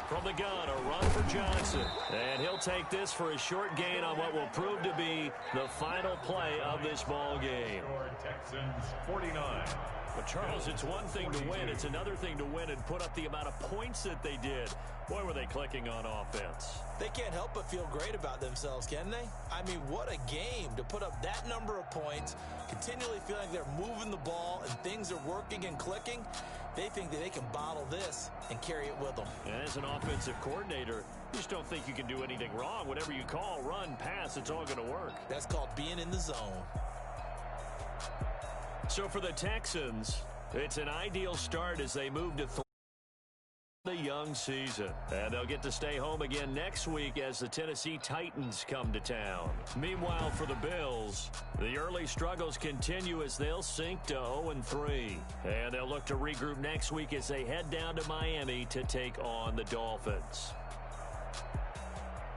From the gun, a run for Johnson. And he'll take this for a short gain on what will prove to be the final play of this ball game. Texans 49. But, Charles, it's one thing to win. It's another thing to win and put up the amount of points that they did. Boy, were they clicking on offense. They can't help but feel great about themselves, can they? I mean, what a game to put up that number of points, continually feeling like they're moving the ball and things are working and clicking. They think that they can bottle this and carry it with them. And as an offensive coordinator, you just don't think you can do anything wrong. Whatever you call, run, pass, it's all going to work. That's called being in the zone. So for the Texans, it's an ideal start as they move to the young season. And they'll get to stay home again next week as the Tennessee Titans come to town. Meanwhile, for the Bills, the early struggles continue as they'll sink to 0-3. And they'll look to regroup next week as they head down to Miami to take on the Dolphins.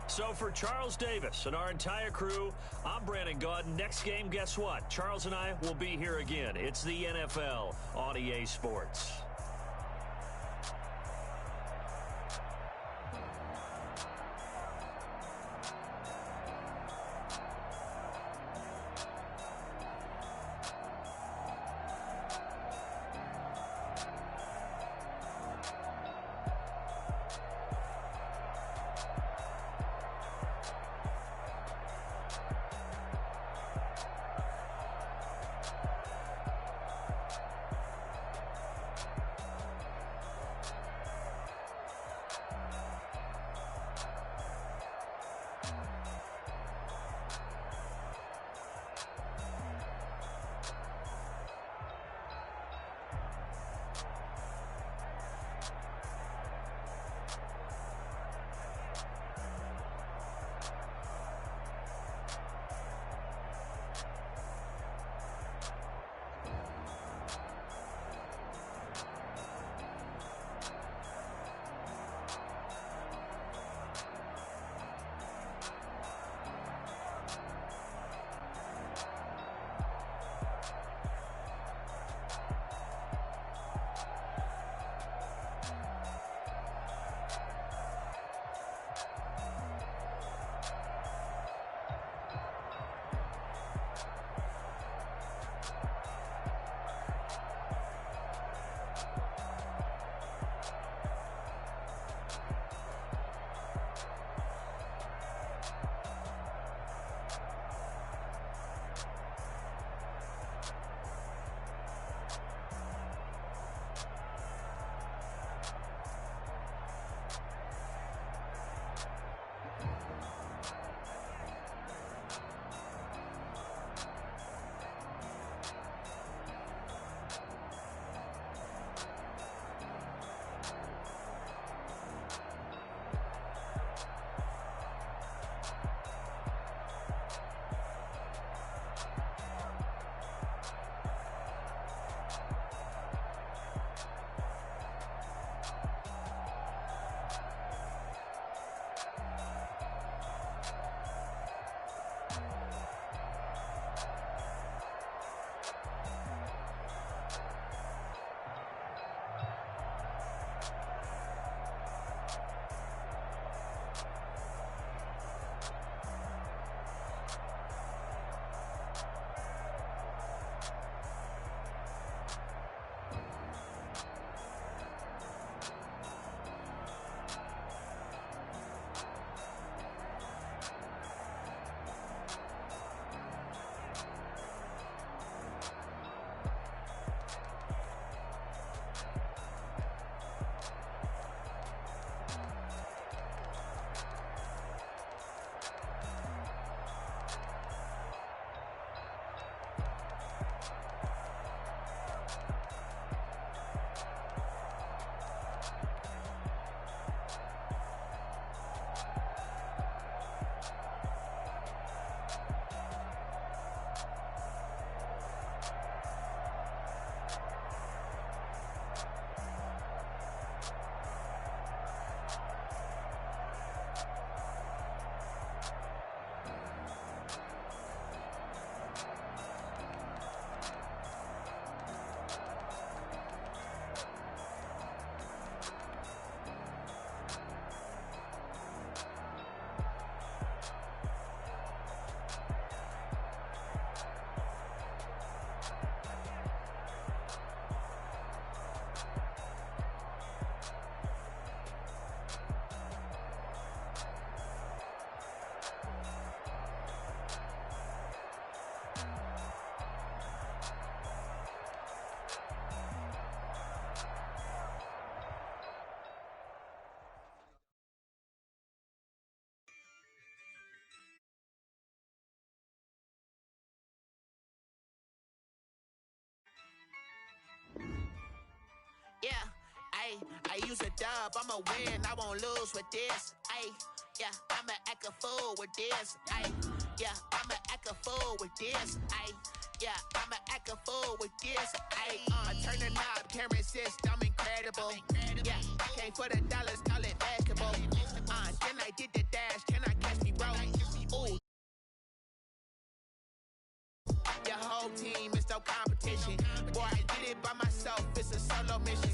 So for Charles Davis and our entire crew, I'm Brandon Gaudin. Next game, guess what? Charles and I will be here again. It's the NFL on EA Sports. Yeah, I use a dub, I'ma win, I won't lose with this. Yeah, I'ma act a fool with this. Yeah, I'ma act a fool with this. Yeah, I'ma act a fool with this. I turn the knob, can't resist, I'm incredible. Yeah, came for the dollars, call it basketball. Then I did the dash, can I catch me, bro? Ooh. Your whole team is no competition. Boy, I did it by myself, it's a solo mission.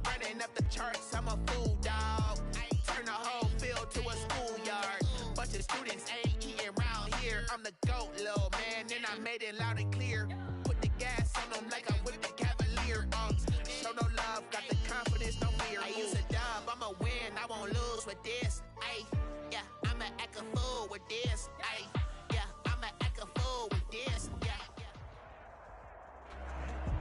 Running up the charts, I'm a fool, dog. Turn the whole field to a schoolyard. Bunch of students ain't eating round here. I'm the GOAT, little man, and I made it loud and clear. Put the gas on them like I'm with the Cavalier. Show no love, got the confidence, no fear. I use a dub, I'ma win, I won't lose with this. Yeah, I'ma act a fool with this. Yeah, I'ma act a fool with this.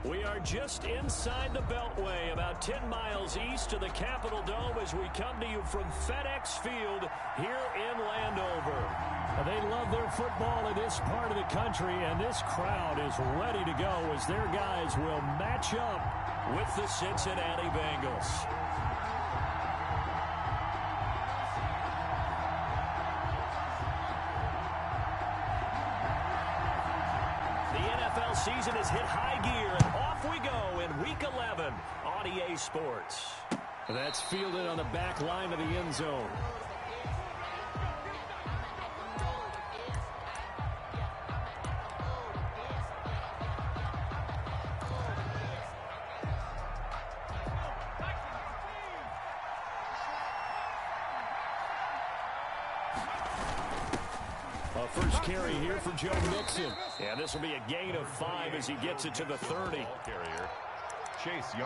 We are just inside the Beltway, about 10 miles east of the Capitol Dome as we come to you from FedEx Field here in Landover. They love their football in this part of the country, and this crowd is ready to go as their guys will match up with the Cincinnati Bengals. Season has hit high gear, and off we go in Week 11 on EA Sports. That's fielded on the back line of the end zone. First carry here for Joe Mixon. And this will be a gain of 5 as he gets it to the 30.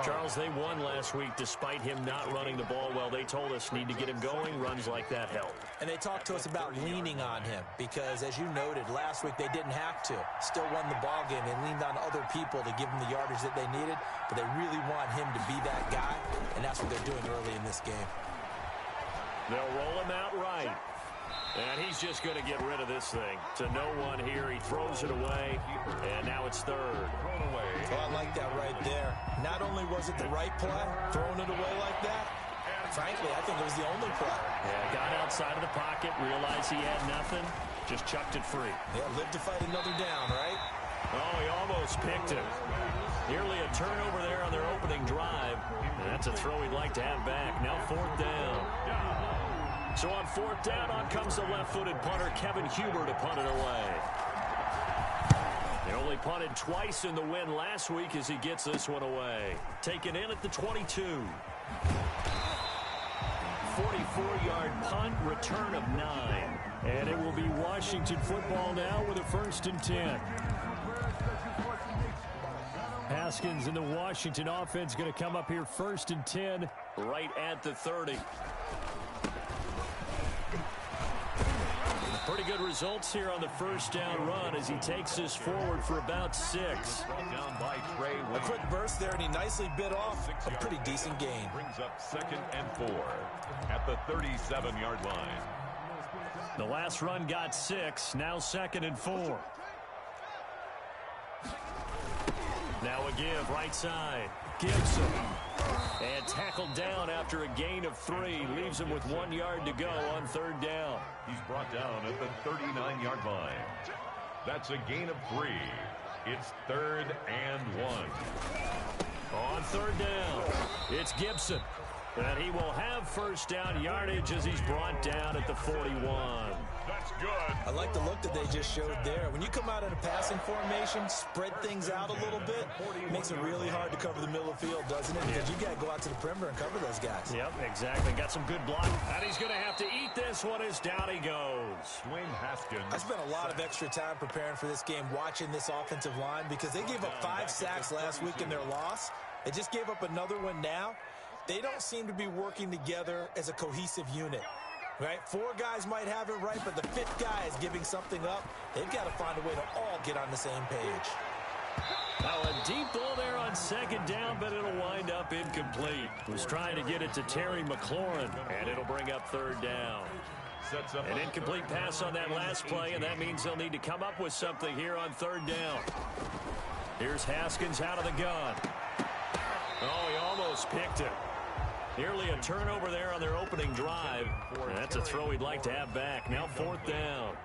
Charles, they won last week despite him not running the ball well. They told us need to get him going. Runs like that help. And they talked to us about leaning on him because, as you noted, last week they didn't have to. Still won the ball game. They leaned on other people to give them the yardage that they needed, but they really want him to be that guy, and that's what they're doing early in this game. They'll roll him out right. And he's just going to get rid of this thing. To no one here. He throws it away, and now it's third. Thrown away. Well, I like that right there. Not only was it the right play, throwing it away like that, frankly, I think it was the only play. Yeah, got outside of the pocket, realized he had nothing, just chucked it free. Yeah, live to fight another down, right? Oh, he almost picked him. Nearly a turnover there on their opening drive. And that's a throw he'd like to have back. Now fourth down. So on fourth down, on comes the left-footed punter, Kevin Huber, to punt it away. He only punted twice in the win last week as he gets this one away. Taken in at the 22. 44-yard punt, return of 9. And it will be Washington football now with a 1st and 10. Haskins and the Washington offense going to come up here 1st and 10 right at the 30. Pretty good results here on the first down run as he takes this forward for about 6. Down by Trey. A quick burst there, and he nicely bit off a pretty decent gain. Brings up 2nd and 4 at the 37-yard line. The last run got 6, now 2nd and 4. Now a give, right side. Gibson. And tackled down after a gain of 3. Leaves him with 1 yard to go on 3rd down. He's brought down at the 39-yard line. That's a gain of 3. It's 3rd and 1. On 3rd down, it's Gibson. And he will have first down yardage as he's brought down at the 41. That's good. I like the look that they just showed there. When you come out in a passing formation, spread things out a little bit, makes it really hard to cover the middle of the field, doesn't it? Because you got to go out to the perimeter and cover those guys. Yep, exactly. Got some good block. And he's going to have to eat this one as down he goes. Dwayne Haskins. I spent a lot of extra time preparing for this game, watching this offensive line, because they gave up 5 sacks last week in their loss. They just gave up another one now. They don't seem to be working together as a cohesive unit, right? 4 guys might have it right, but the 5th guy is giving something up. They've got to find a way to all get on the same page. Now a deep ball there on 2nd down, but it'll wind up incomplete. Was trying to get it to Terry McLaurin, and it'll bring up 3rd down. An incomplete pass on that last play, and that means they'll need to come up with something here on 3rd down. Here's Haskins out of the gun. Oh, he almost almost picked it. Nearly a turnover there on their opening drive. And that's a throw he'd like to have back. Now 4th down.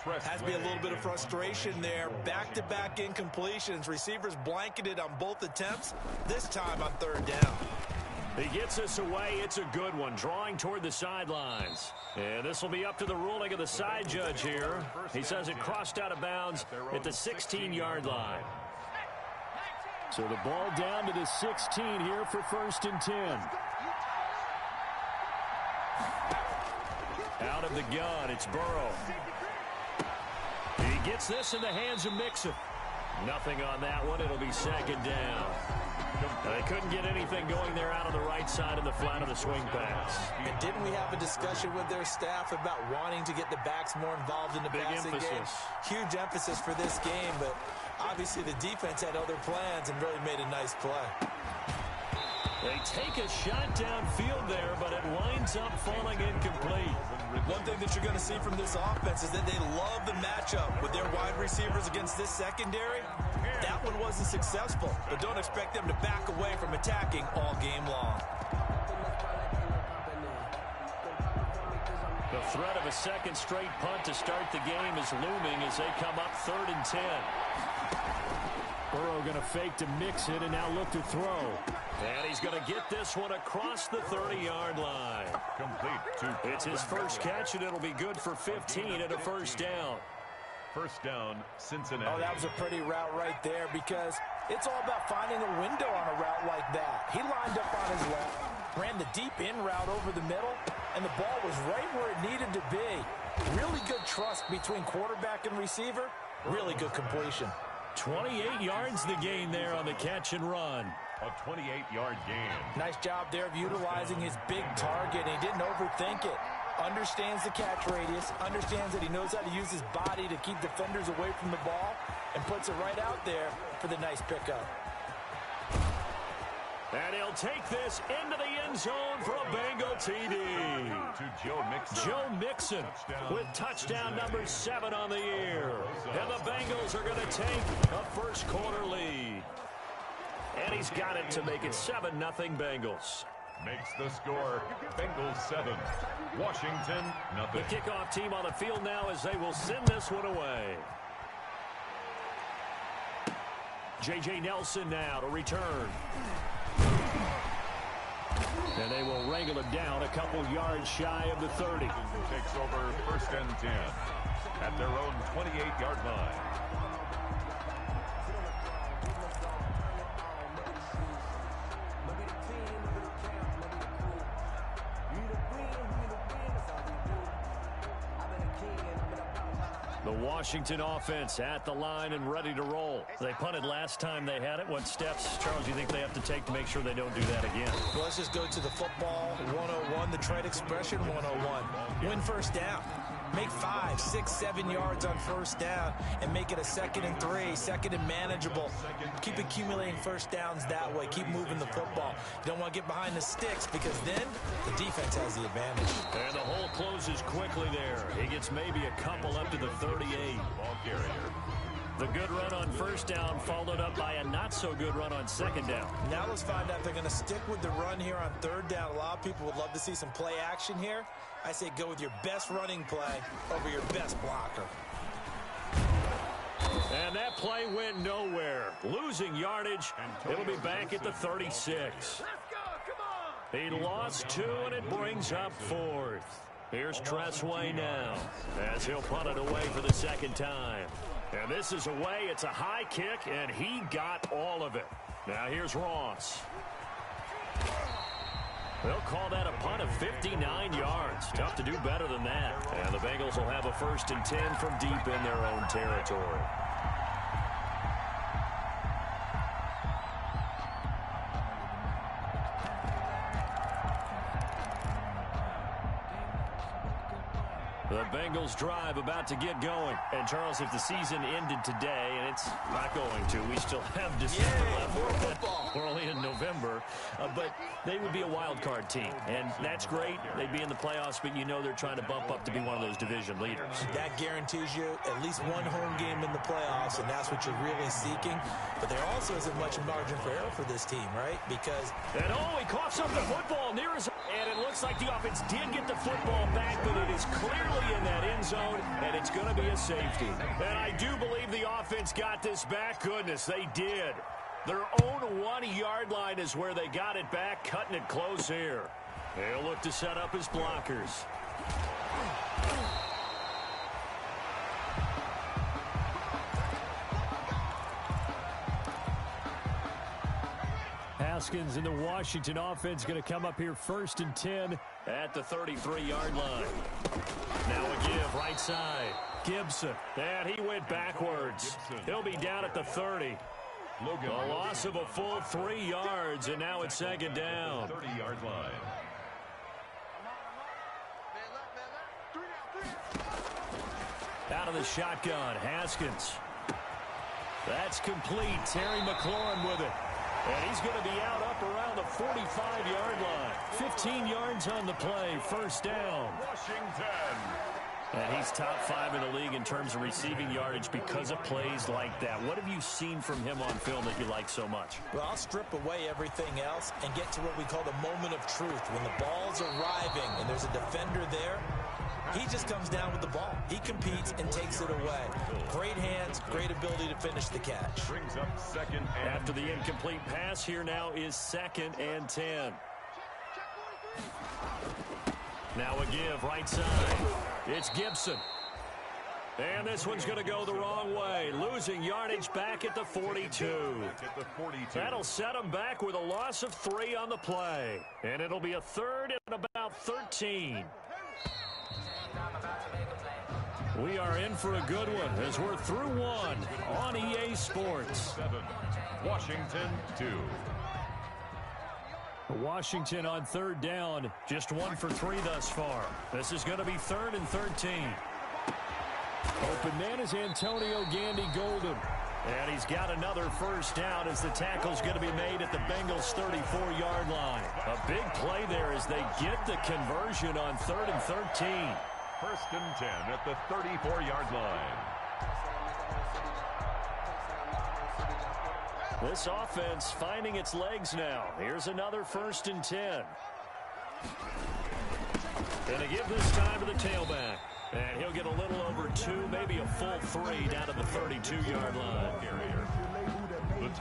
Has to be a little bit of frustration there. Back-to-back incompletions. Receivers blanketed on both attempts. This time on 3rd down. He gets this away. It's a good one. Drawing toward the sidelines. And this will be up to the ruling of the side judge here. He says it crossed out of bounds at the 16-yard line. So the ball down to the 16 here for 1st and 10. Out of the gun, it's Burrow. He gets this in the hands of Mixon. Nothing on that one. It'll be 2nd down. They couldn't get anything going there out on the right side of the flat of the swing pass. And didn't we have a discussion with their staff about wanting to get the backs more involved in the passing game? Huge emphasis for this game, but obviously the defense had other plans and really made a nice play. They take a shot downfield there, but it winds up falling incomplete. One thing that you're going to see from this offense is that they love the matchup with their wide receivers against this secondary. That one wasn't successful, but don't expect them to back away from attacking all game long. The threat of a second straight punt to start the game is looming as they come up 3rd and 10. Burrow going to fake to mix it and now look to throw. And he's going to get this one across the 30-yard line. Complete. It's his first catch, and it'll be good for 15 and a 1st down. 1st down, Cincinnati. Oh, that was a pretty route right there because it's all about finding a window on a route like that. He lined up on his left, ran the deep in route over the middle, and the ball was right where it needed to be. Really good trust between quarterback and receiver. Really good completion. 28 yards the gain there on the catch and run. A 28-yard gain. Nice job there of utilizing his big target. He didn't overthink it. Understands the catch radius. Understands that he knows how to use his body to keep defenders away from the ball. And puts it right out there for the nice pickup. And he'll take this into the end zone for a Bengal TD. To Joe Mixon. Joe Mixon with touchdown number 7 on the year. And the Bengals are going to take a first quarter lead. And he's got it to make it 7-0 Bengals. Makes the score Bengals 7, Washington nothing. The kickoff team on the field now as they will send this one away. J.J. Nelson now to return. And they will wrangle it down a couple yards shy of the 30. Takes over 1st and 10 at their own 28-yard line. The Washington offense at the line and ready to roll. They punted last time they had it. What steps, Charles, do you think they have to take to make sure they don't do that again? Well, let's just go to the football 101, the trade expression 101. Win 1st down. Make 5, 6, 7 yards on 1st down and make it a 2nd and 3, 2nd and manageable. Keep accumulating 1st downs that way. Keep moving the football. You don't want to get behind the sticks because then the defense has the advantage. And the hole closes quickly there. He gets maybe a couple up to the 38. Ball carrier. The good run on 1st down followed up by a not-so-good run on 2nd down. Now let's find out if they're going to stick with the run here on 3rd down. A lot of people would love to see some play action here. I say go with your best running play over your best blocker. And that play went nowhere. Losing yardage. It'll be back at the 36. He lost 2, and it brings up 4th. Here's Tressway now as he'll punt it away for the 2nd time. And this is away. It's a high kick, and he got all of it. Now here's Ross. They'll call that a punt of 59 yards. Tough to do better than that. And the Bengals will have a 1st and 10 from deep in their own territory. The Bengals drive about to get going. And, Charles, if the season ended today, and it's not going to, we still have December left. More football. We're only in November. But they would be a wild card team. And that's great. They'd be in the playoffs, but you know they're trying to bump up to be one of those division leaders. That guarantees you at least one home game in the playoffs, and that's what you're really seeking. But there also isn't much margin for error for this team, right? Because... And, he coughs up the football near his... And it looks like the offense did get the football back, but it is clearly in that end zone, and it's going to be a safety. And I do believe the offense got this back. Goodness, they did. Their own 1-yard line is where they got it back, cutting it close here. They'll look to set up his blockers. Haskins and the Washington offense going to come up here 1st and 10 at the 33-yard line. Now a give right side. Gibson. And he went backwards. He'll be down at the 30. A loss of a full 3 yards, and now it's 2nd down. 30-yard line. Out of the shotgun, Haskins. That's complete. Terry McLaurin with it. And he's going to be out up around the 45-yard line. 15 yards on the play. 1st down. Washington. And he's top 5 in the league in terms of receiving yardage because of plays like that. What have you seen from him on film that you like so much? Well, I'll strip away everything else and get to what we call the moment of truth. When the ball's arriving and there's a defender there, he just comes down with the ball. He competes and takes it away. Great hands, great ability to finish the catch. Brings up 2nd and... After the incomplete pass, here now is 2nd and 10. Now a give, right side. It's Gibson. And this one's going to go the wrong way. Losing yardage back at the 42. That'll set him back with a loss of 3 on the play. And it'll be a 3rd and about 13. We are in for a good one as we're through 1 on EA Sports. 7. Washington 2. Washington on 3rd down, just 1 for 3 thus far. This is going to be 3rd and 13. Open man is Antonio Gandy Golden. And he's got another 1st down as the tackle's going to be made at the Bengals' 34-yard line. A big play there as they get the conversion on 3rd and 13. 1st and 10 at the 34-yard line. This offense finding its legs now. Here's another 1st and 10. Gonna give this time to the tailback. And he'll get a little over 2, maybe a full 3 down to the 32-yard line.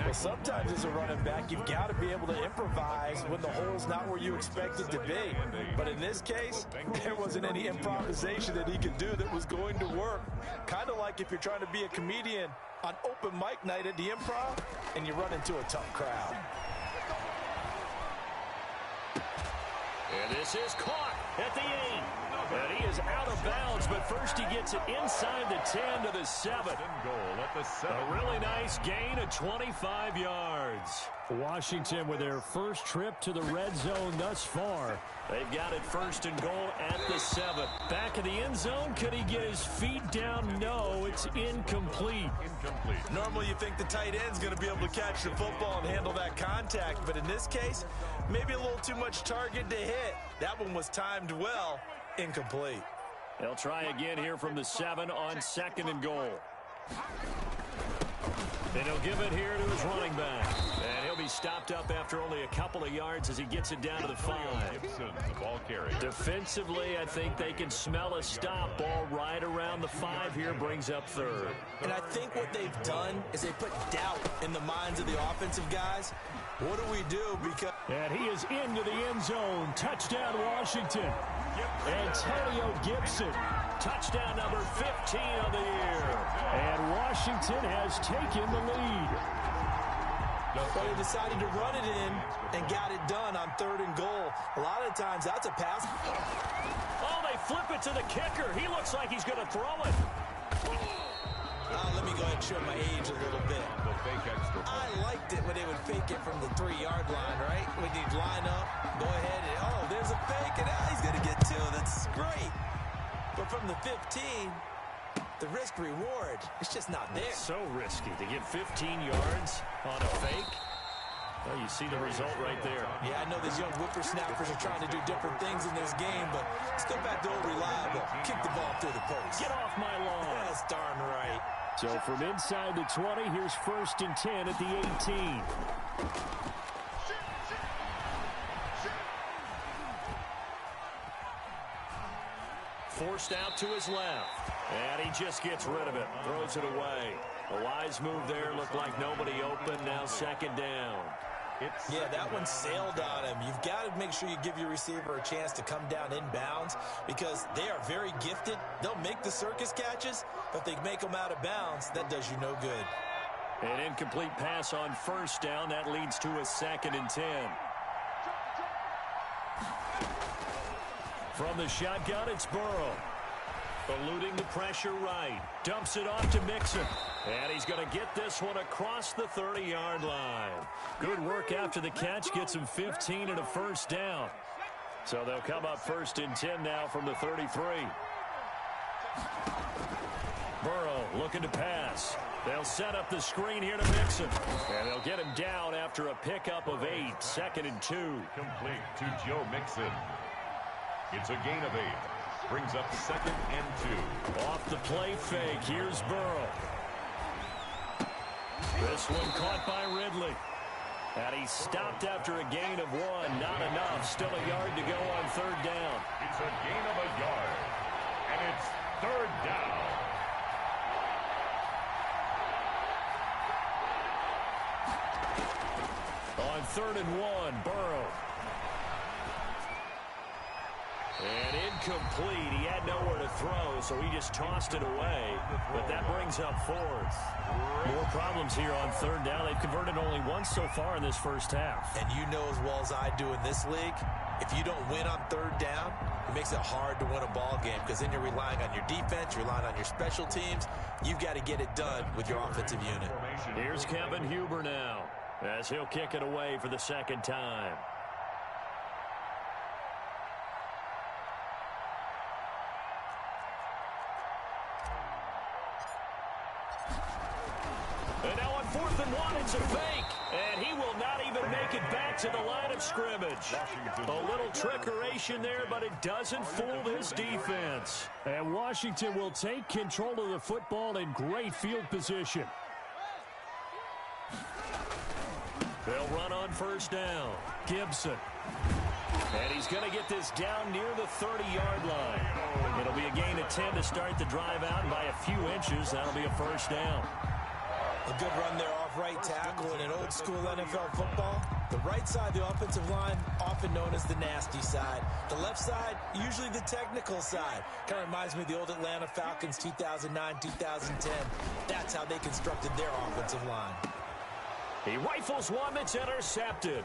Well, sometimes as a running back, you've got to be able to improvise when the hole's not where you expect it to be. But in this case, there wasn't any improvisation that he could do that was going to work. Kind of like if you're trying to be a comedian on open mic night at the Improv and you run into a tough crowd. And this is caught at the 8. And he is out of bounds, but first he gets it inside the 10 to the 7. Goal at the 7. A really nice gain of 25 yards. Washington with their first trip to the red zone thus far. They've got it 1st and goal at the 7. Back in the end zone, could he get his feet down? No, it's incomplete. Normally you think the tight end's going to be able to catch the football and handle that contact, but in this case, maybe a little too much target to hit. That one was timed well. Incomplete. They'll try again here from the 7 on 2nd and goal. And he'll give it here to his running back. And he'll be stopped up after only a couple of yards as he gets it down to the 5. Gibson, the ball carrier. Defensively, I think they can smell a stop. Ball right around the 5 here, brings up 3rd. And I think what they've done is they put doubt in the minds of the offensive guys. What do we do? Because and he is into the end zone. Touchdown, Washington. Antonio Gibson. Touchdown number 15 on the year. And Washington has taken the lead. But they decided to run it in and got it done on 3rd and goal. A lot of times that's a pass. Oh, they flip it to the kicker. He looks like he's going to throw it. Let me go ahead and show my age a little bit. I liked it when they would fake it from the 3-yard line, right? When you'd line up, go ahead, and there's a fake, and he's going to get 2. That's great. But from the 15, the risk-reward, it's just not there. So risky to get 15 yards on a fake. Well, you see the result right there. Yeah, I know these young whippersnappers are trying to do different things in this game, but let's go back to old reliable. Kick the ball through the post. Get off my lawn. That's darn right. So from inside the 20, here's 1st and 10 at the 18. Forced out to his left. And he just gets rid of it. Throws it away. A wise move there. Looked like nobody open. Now 2nd down. Yeah, that one sailed on him. You've got to make sure you give your receiver a chance to come down inbounds because they are very gifted. They'll make the circus catches, but if they make them out of bounds, that does you no good. An incomplete pass on 1st down. That leads to a 2nd and 10. From the shotgun, it's Burrow. Eluding the pressure right. Dumps it off to Mixon. And he's going to get this one across the 30-yard line. Good work after the catch. Gets him 15 and a 1st down. So they'll come up 1st and 10 now from the 33. Burrow looking to pass. They'll set up the screen here to Mixon. And they'll get him down after a pickup of 8. 2nd and 2. Complete to Joe Mixon. It's a gain of 8. Brings up 2nd and 2. Off the play fake. Here's Burrow. This one caught by Ridley. And he stopped after a gain of 1. Not enough. Still a yard to go on 3rd down. It's a gain of a yard. And it's 3rd down. On 3rd and 1, Burrow. And incomplete. He had nowhere to throw, so he just tossed it away. But that brings up 4th. More problems here on 3rd down. They've converted only once so far in this first half. And you know as well as I do in this league, if you don't win on 3rd down, it makes it hard to win a ball game because then you're relying on your defense, you're relying on your special teams. You've got to get it done with your offensive unit. Here's Kevin Huber now as he'll kick it away for the 2nd time. And now on 4th and 1, it's a fake. And he will not even make it back to the line of scrimmage. A little trickeration there, but it doesn't fool this defense. And Washington will take control of the football in great field position. They'll run on 1st down. Gibson. And he's going to get this down near the 30-yard line. It'll be a gain of 10 to start the drive out, and by a few inches, that'll be a 1st down. A good run there off right tackle in an old-school NFL football. The right side of the offensive line, often known as the nasty side. The left side, usually the technical side. Kind of reminds me of the old Atlanta Falcons 2009, 2010. That's how they constructed their offensive line. He rifles one that's intercepted.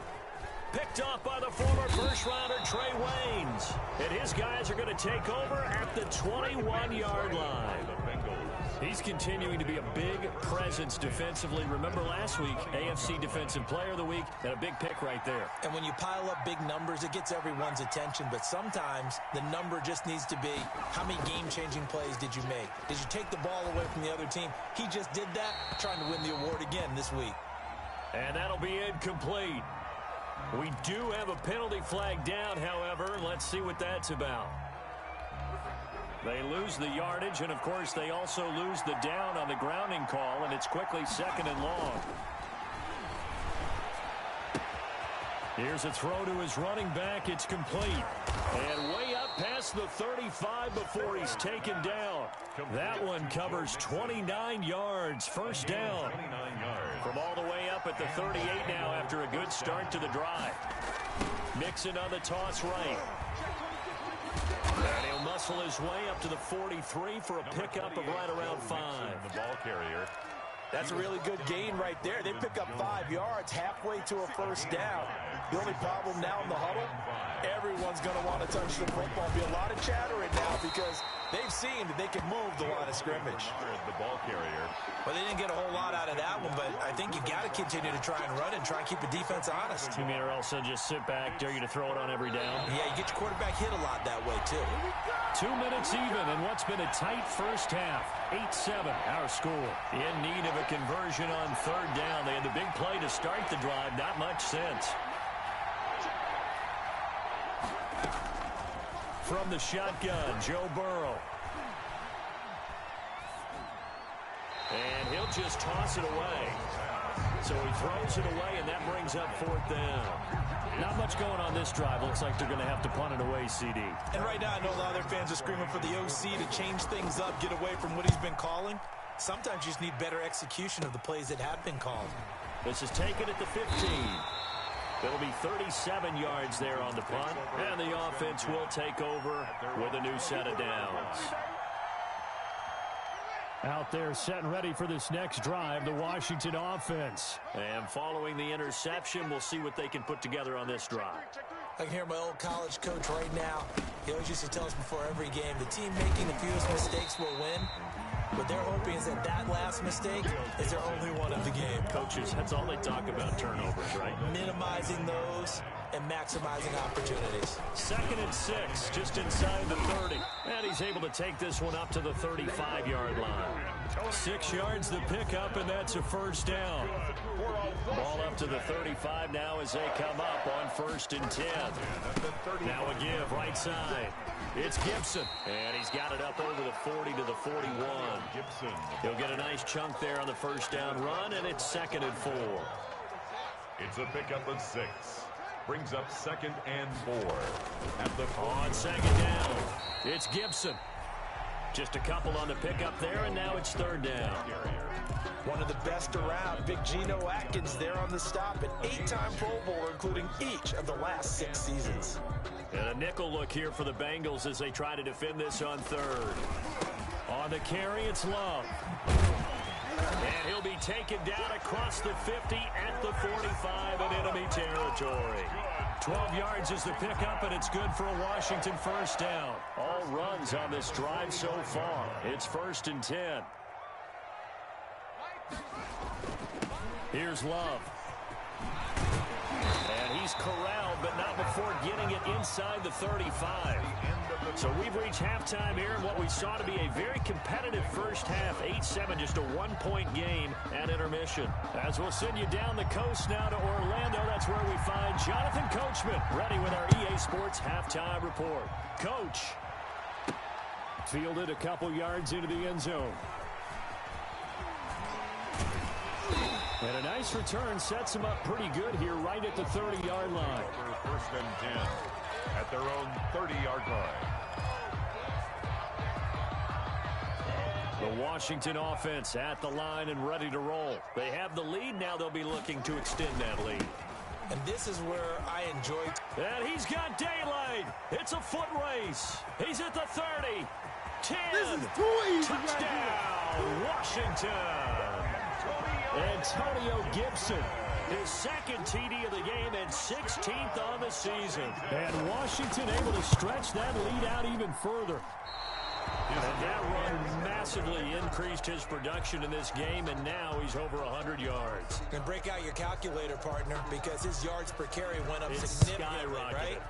Picked off by the former first-rounder Trey Waynes. And his guys are going to take over at the 21-yard line. He's continuing to be a big presence defensively. Remember last week, AFC Defensive Player of the Week, and a big pick right there. And when you pile up big numbers, it gets everyone's attention. But sometimes the number just needs to be, how many game-changing plays did you make? Did you take the ball away from the other team? He just did that, trying to win the award again this week. And that'll be incomplete. We do have a penalty flag down, however. Let's see what that's about. They lose the yardage, and, of course, they also lose the down on the grounding call, and it's quickly 2nd and long. Here's a throw to his running back. It's complete. And way up past the 35 before he's taken down. That one covers 29 yards. 1st down. From all the way up at the 38 now after a good start to the drive. Mixon on the toss right. And he'll muscle his way up to the 43 for a pickup of right around 5. The ball carrier. That's a really good gain right there. They pick up 5 yards halfway to a 1st down. The only problem now in the huddle, everyone's going to want to touch the football. Be a lot of chattering now because They've seen that they can move the line of scrimmage. The ball carrier. Well, they didn't get a whole lot out of that one, but I think you got to continue to try and run and try and keep the defense honest. You mean or also just sit back, dare you to throw it on every down? Yeah, you get your quarterback hit a lot that way, too. 2 minutes even in what's been a tight first half. 8-7, our score. In need of a conversion on third down. They had the big play to start the drive. Not much since. From the shotgun, Joe Burrow. And he'll just toss it away. So he throws it away, and that brings up fourth down. Not much going on this drive. Looks like they're going to have to punt it away, CD. And right now, I know a lot of their fans are screaming for the OC to change things up, get away from what he's been calling. Sometimes you just need better execution of the plays that have been called. This is taken at the 15. It'll be 37 yards there on the punt, and the offense will take over with a new set of downs. Out there set and ready for this next drive, the Washington offense. And following the interception, we'll see what they can put together on this drive. I can hear my old college coach right now. He always used to tell us before every game, the team making the fewest mistakes will win. What they're hoping is that that last mistake is their only one of the game. Coaches, that's all they talk about, turnovers, right? Minimizing those and maximizing opportunities. 2nd and 6, just inside the 30. And he's able to take this one up to the 35-yard line. 6 yards the pickup, and that's a first down. Ball up to the 35 now as they come up on 1st and 10. Now a give, right side. It's Gibson, and he's got it up over the 40 to the 41. He'll get a nice chunk there on the first down run, and it's 2nd and 4. It's a pickup of 6. Brings up 2nd and 4. At the on 2nd down, it's Gibson. Just a couple on the pickup there, and now it's 3rd down. One of the best around, Big Geno Atkins there on the stop, an 8-time Pro Bowler, including each of the last 6 seasons. And a nickel look here for the Bengals as they try to defend this on 3rd. On the carry, it's Love. And he'll be taken down across the 50 at the 45 in enemy territory. 12 yards is the pickup, and it's good for a Washington first down. All runs on this drive so far. It's 1st and 10. Here's Love. And he's corralled, but not before getting it inside the 35. So we've reached halftime here in what we saw to be a very competitive first half. 8-7, just a 1-point game at intermission. As we'll send you down the coast now to Orlando, that's where we find Jonathan Coachman, ready with our EA Sports halftime report. Coach. Fielded a couple yards into the end zone. And a nice return sets them up pretty good here right at the 30-yard line. 1st and 10 at their own 30-yard line. The Washington offense at the line and ready to roll. They have the lead. Now they'll be looking to extend that lead. And this is where I enjoy. And he's got daylight. It's a foot race. He's at the 30. 10. This is too easy. Touchdown, Washington. Antonio Gibson, his 2nd TD of the game and 16th on the season. And Washington able to stretch that lead out even further. And that run massively increased his production in this game, and now he's over 100 yards. And break out your calculator, partner, because his yards per carry went up significantly, right?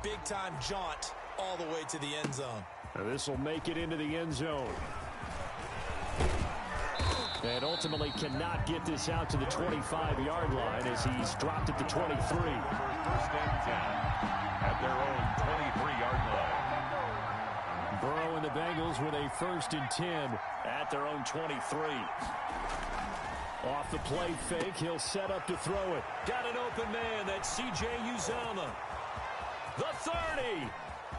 Big-time jaunt all the way to the end zone. Now this will make it into the end zone. And ultimately cannot get this out to the 25-yard line as he's dropped at the 23. 1st and 10 at their own 23-yard line. Burrow and the Bengals with a 1st and 10 at their own 23. Off the play fake, he'll set up to throw it. Got an open man, that's C.J. Uzomah. The 30,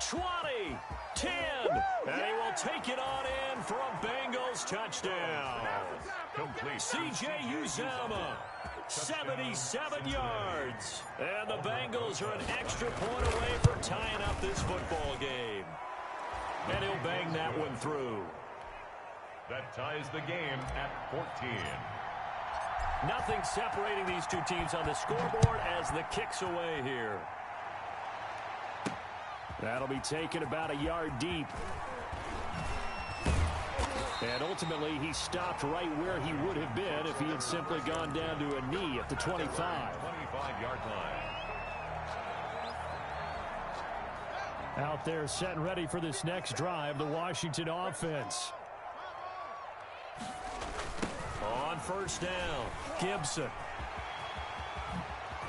20, 10, and he will take it on in for a Bengals touchdown. Complete. C.J. Uzomah, 77 yards. And the Bengals are an extra point away from tying up this football game. And he'll bang that one through. That ties the game at 14. Nothing separating these two teams on the scoreboard as the kick's away here. That'll be taken about a yard deep. And ultimately, he stopped right where he would have been if he had simply gone down to a knee at the 25. 25-yard line. Out there set and ready for this next drive, the Washington offense. On first down, Gibson.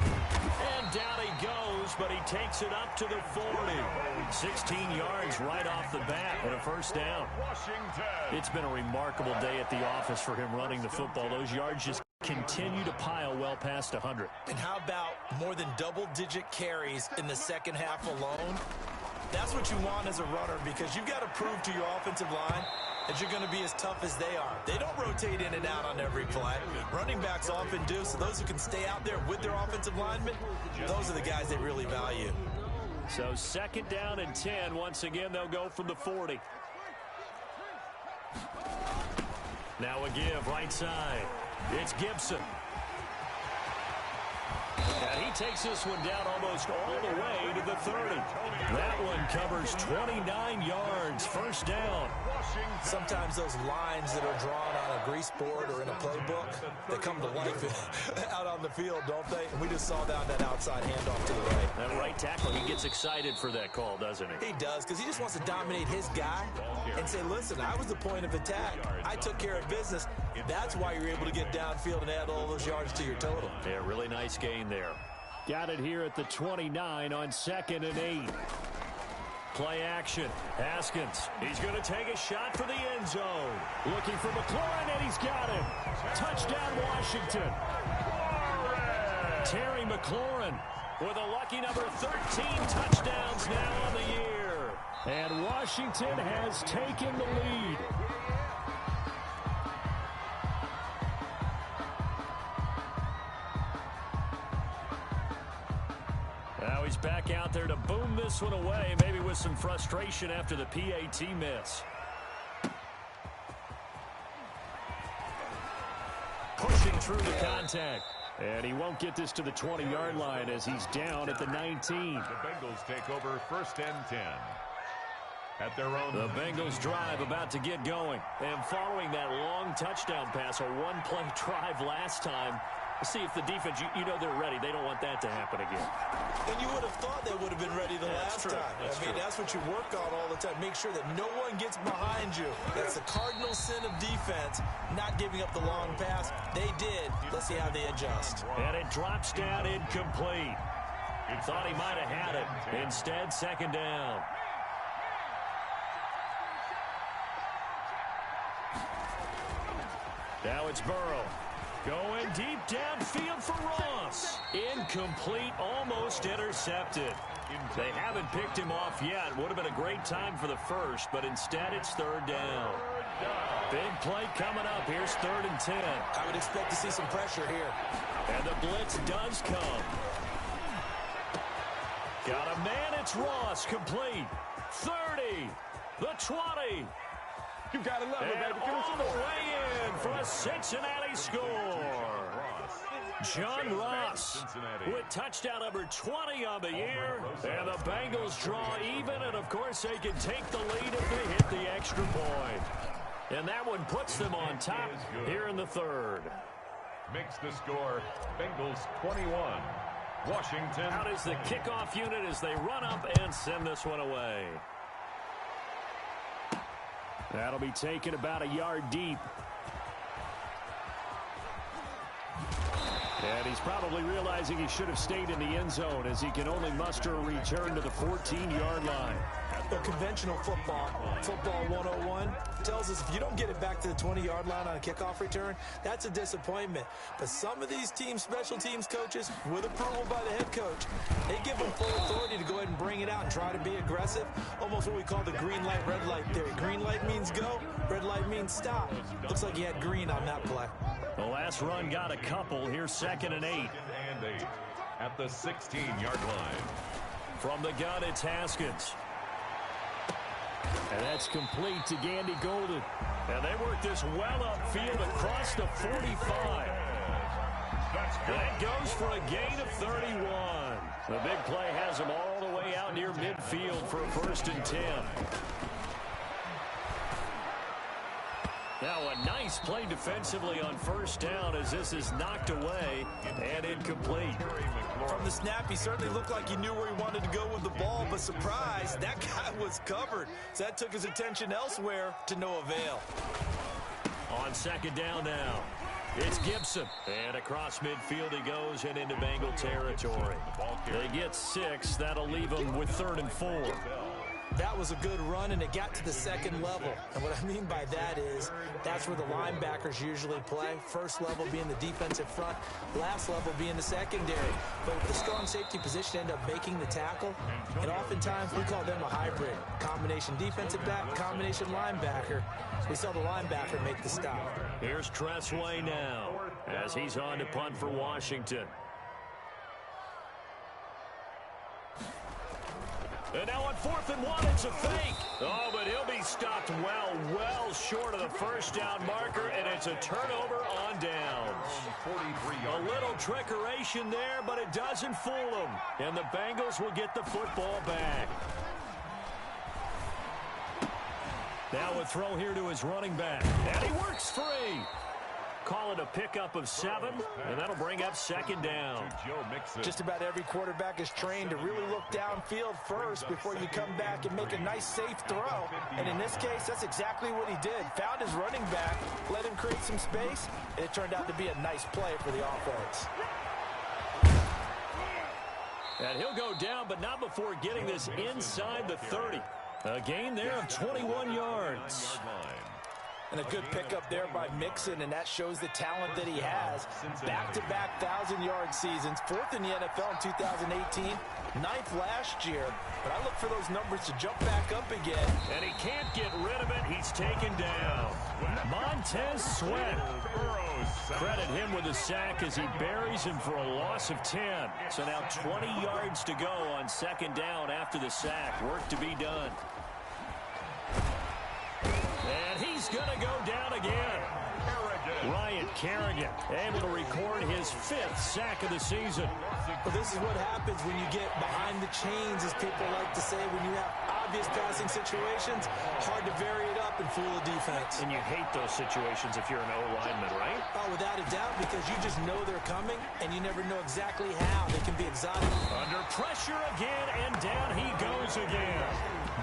And down he goes, but he takes it up to the 40. 16 yards right off the bat and a first down. It's been a remarkable day at the office for him running the football. Those yards just continue to pile well past 100. And how about more than double-digit carries in the second half alone? That's what you want as a runner, because you've got to prove to your offensive line that you're going to be as tough as they are. They don't rotate in and out on every play. Running backs often do, so those who can stay out there with their offensive linemen, those are the guys they really value. So second down and 10. Once again, they'll go from the 40. Now a give right side. It's Gibson. And he takes this one down almost all the way to the 30. That one covers 29 yards. First down. Sometimes those lines that are drawn on a grease board or in a playbook, they come to life out on the field, don't they? And we just saw that on that outside handoff to the right. That right tackle, he gets excited for that call, doesn't he? He does, because he just wants to dominate his guy and say, listen, I was the point of attack. I took care of business. That's why you're able to get downfield and add all those yards to your total. Yeah, really nice gain there. Got it here at the 29 on 2nd and 8. Play action. Haskins. He's going to take a shot for the end zone. Looking for McLaurin, and he's got him. Touchdown, Washington. Terry McLaurin with a lucky number 13 touchdowns now on the year. And Washington has taken the lead. Now he's back out there to boom this one away, maybe with some frustration after the PAT miss. Pushing through the contact. And he won't get this to the 20-yard line as he's down at the 19. The Bengals take over 1st and 10. At their own. The Bengals drive about to get going. And following that long touchdown pass, a one-play drive last time, let's see if the defense, you know they're ready. They don't want that to happen again. And you would have thought they would have been ready the last time. That's what you work on all the time. Make sure that no one gets behind you. That's the cardinal sin of defense, not giving up the long pass. They did. Let's see how they adjust. And it drops down incomplete. Thought he might have had it. Instead, second down. Now it's Burrow. Going deep downfield for Ross. Incomplete, almost intercepted. They haven't picked him off yet. Would have been a great time for the first, but instead it's third down. Big play coming up. Here's 3rd and 10. I would expect to see some pressure here. And the blitz does come. Got a man, it's Ross, complete. 30, the 20. You gotta love it, baby. All the way in for a Cincinnati score. John Ross with touchdown number 20 on the year. And the Bengals draw even, and of course they can take the lead if they hit the extra point. And that one puts them on top here in the 3rd. Makes the score Bengals 21. Washington. Out is the kickoff unit as they run up and send this one away. That'll be taken about a yard deep. And he's probably realizing he should have stayed in the end zone as he can only muster a return to the 14-yard line. The conventional football 101, tells us if you don't get it back to the 20-yard line on a kickoff return, that's a disappointment. But some of these teams, special teams coaches, with approval by the head coach, they give them full authority to go ahead and bring it out and try to be aggressive. Almost what we call the green light, red light theory. Green light means go, red light means stop. Looks like he had green on that play. The last run got a couple. Here's 2nd and 8. At the 16-yard line. From the gun, it's Haskins. And that's complete to Gandy Golden. And they work this well upfield across the 45. And it goes for a gain of 31. The big play has them all the way out near midfield for a 1st and 10. Now a nice play defensively on first down as this is knocked away and incomplete. From the snap, he certainly looked like he knew where he wanted to go with the ball, but surprise, that guy was covered. So that took his attention elsewhere to no avail. On second down now, it's Gibson. And across midfield he goes and into Bengal territory. They get 6. That'll leave them with 3rd and 4. That was a good run, and it got to the second level. And what I mean by that is that's where the linebackers usually play. First level being the defensive front, last level being the secondary. But if the strong safety position end up making the tackle, and oftentimes we call them a hybrid. Combination defensive back, combination linebacker. We saw the linebacker make the stop. Here's Tressway now as he's on to punt for Washington. And now on 4th and 1, it's a fake. Oh, but he'll be stopped well short of the first down marker, and it's a turnover on downs. A little trickeration there, but it doesn't fool them. And the Bengals will get the football back. Now a throw here to his running back. And he works free. Call it a pickup of 7, and that'll bring up second down. Just about every quarterback is trained to really look downfield first before you come back and make a nice, safe throw. And in this case, that's exactly what he did. Found his running back, let him create some space, and it turned out to be a nice play for the offense. And he'll go down, but not before getting this inside the 30. A gain there of 21 yards. And a good pickup there by Mixon, and that shows the talent that he has. Back-to-back 1,000-yard seasons, 4th in the NFL in 2018, 9th last year. But I look for those numbers to jump back up again. And he can't get rid of it. He's taken down. Montez Sweat. Credit him with a sack as he buries him for a loss of 10. So now 20 yards to go on second down after the sack. Work to be done. And he's going to go down again. Ryan Kerrigan able to record his 5th sack of the season. Well, this is what happens when you get behind the chains, as people like to say. When you have obvious passing situations, hard to vary it up and fool a defense. And you hate those situations if you're an O-lineman, right? Oh, without a doubt, because you just know they're coming, and you never know exactly how. They can be exotic. Under pressure again, and down he goes again.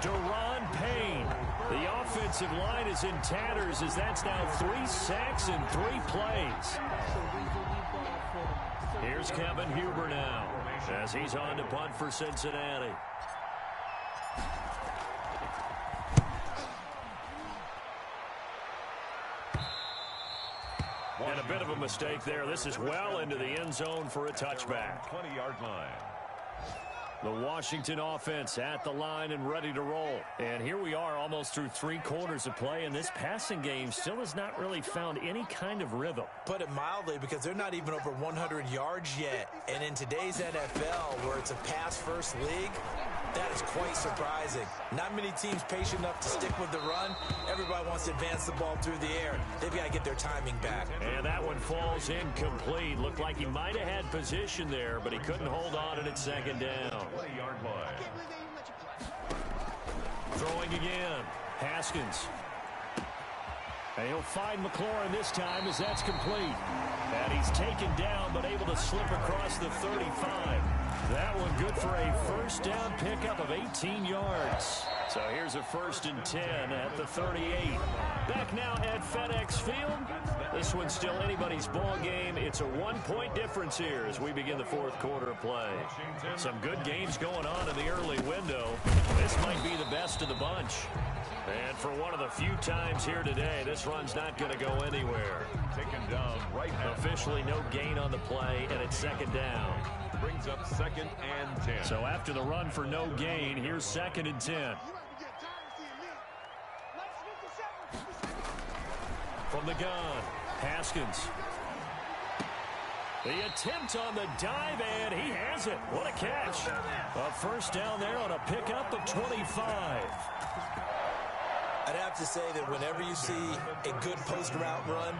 Deron Payne. The offensive line is in tatters as that's now 3 sacks in 3 plays. Here's Kevin Huber now as he's on to punt for Cincinnati. And a bit of a mistake there. This is well into the end zone for a touchback. 20-yard line. The Washington offense at the line and ready to roll. And here we are almost through 3 quarters of play, and this passing game still has not really found any kind of rhythm. Put it mildly, because they're not even over 100 yards yet. And in today's NFL, where it's a pass-first league, that is quite surprising. Not many teams patient enough to stick with the run. Everybody wants to advance the ball through the air. They've got to get their timing back. And that one falls incomplete. Looked like he might have had position there, but he couldn't hold on at second down. 20-yard line. Throwing again. Haskins. And he'll find McLaurin this time as that's complete. And he's taken down but able to slip across the 35. That one good for a first down pickup of 18 yards. So here's a 1st and 10 at the 38. Back now at FedEx Field. This one's still anybody's ball game. It's a 1-point difference here as we begin the 4th quarter of play. Some good games going on in the early window. This might be the best of the bunch. And for one of the few times here today, this run's not going to go anywhere. Taken down right now. Officially no gain on the play, and it's second down. Brings up 2nd and 10. So after the run for no gain, here's 2nd and 10. From the gun, Haskins. The attempt on the dive, and he has it. What a catch. A first down there on a pickup of 25. I'd have to say that whenever you see a good post route run,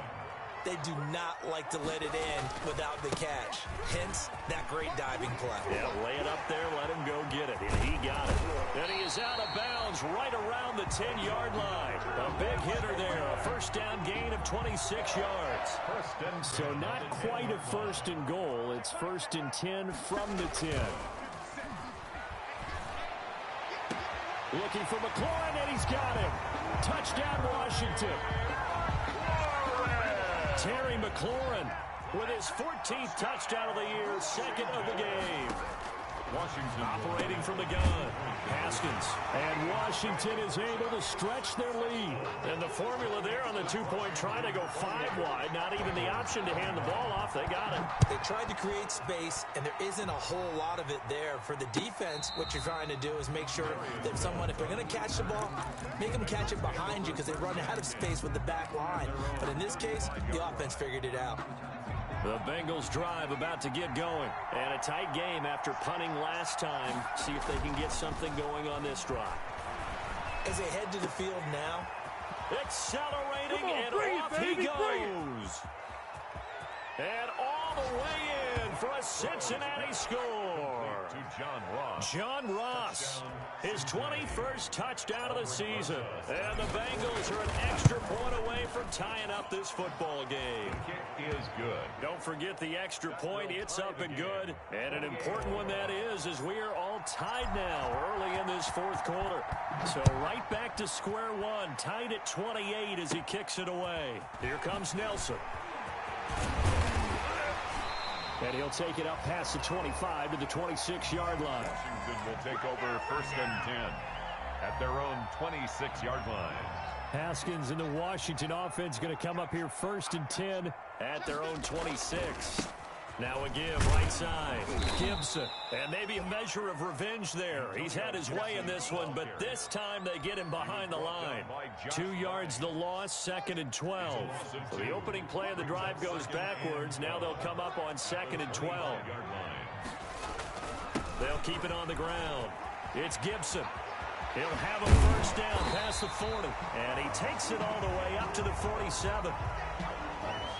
they do not like to let it in without the catch. Hence, that great diving play. Yeah, lay it up there, let him go get it. And he got it. And he is out of bounds right around the 10-yard line. A big hitter there, a first down gain of 26 yards. So not quite a first and goal. It's first and 10 from the 10. Looking for McLaurin, and he's got him. Touchdown, Washington. Terry McLaurin with his 14th touchdown of the year, second of the game. Washington operating from the gun. Haskins. And Washington is able to stretch their lead. And the formula there on the two-point try to go 5 wide. Not even the option to hand the ball off. They got it. They tried to create space, and there isn't a whole lot of it there. For the defense, what you're trying to do is make sure that someone, if they're going to catch the ball, make them catch it behind you because they run out of space with the back line. But in this case, the offense figured it out. The Bengals drive about to get going. And a tight game after punting last time. See if they can get something going on this drive. As they head to the field now. Accelerating, and off he goes. And all the way in for a Cincinnati score. John Ross, his 21st touchdown of the season. And the Bengals are an extra point away from tying up this football game. Kick is good. Don't forget the extra point. It's up and good. And an important one that is, as we are all tied now early in this fourth quarter. So right back to square one, tied at 28 as he kicks it away. Here comes Nelson. And he'll take it up past the 25 to the 26-yard line. Washington will take over first and 10 at their own 26-yard line. Haskins and the Washington offense going to come up here first and 10 at their own 26. Now again, right side, Gibson. And maybe a measure of revenge there. He's had his way in this one, but this time they get him behind the line. 2 yards the loss, second and 12. So the opening play of the drive goes backwards. Now they'll come up on second and 12. They'll keep it on the ground. It's Gibson. He'll have a first down past the 40. And he takes it all the way up to the 47.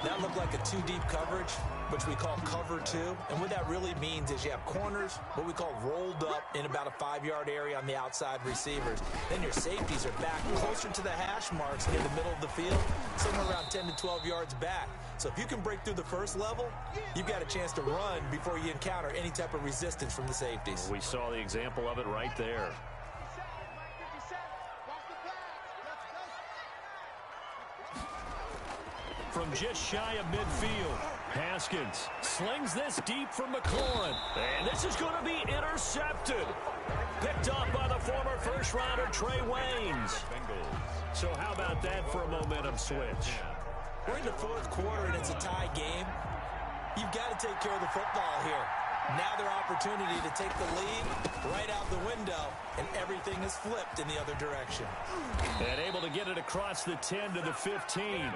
That looked like a two-deep coverage, which we call cover two. And what that really means is you have corners, what we call rolled up in about a 5-yard area on the outside receivers. Then your safeties are back closer to the hash marks in the middle of the field, somewhere around 10 to 12 yards back. So if you can break through the first level, you've got a chance to run before you encounter any type of resistance from the safeties. We saw the example of it right there. From just shy of midfield, Haskins slings this deep for McLaurin. And this is going to be intercepted. Picked off by the former first-rounder Trey Waynes. So how about that for a momentum switch? We're in the fourth quarter, and it's a tie game. You've got to take care of the football here. Now their opportunity to take the lead right out the window, and everything is flipped in the other direction. And able to get it across the 10 to the 15.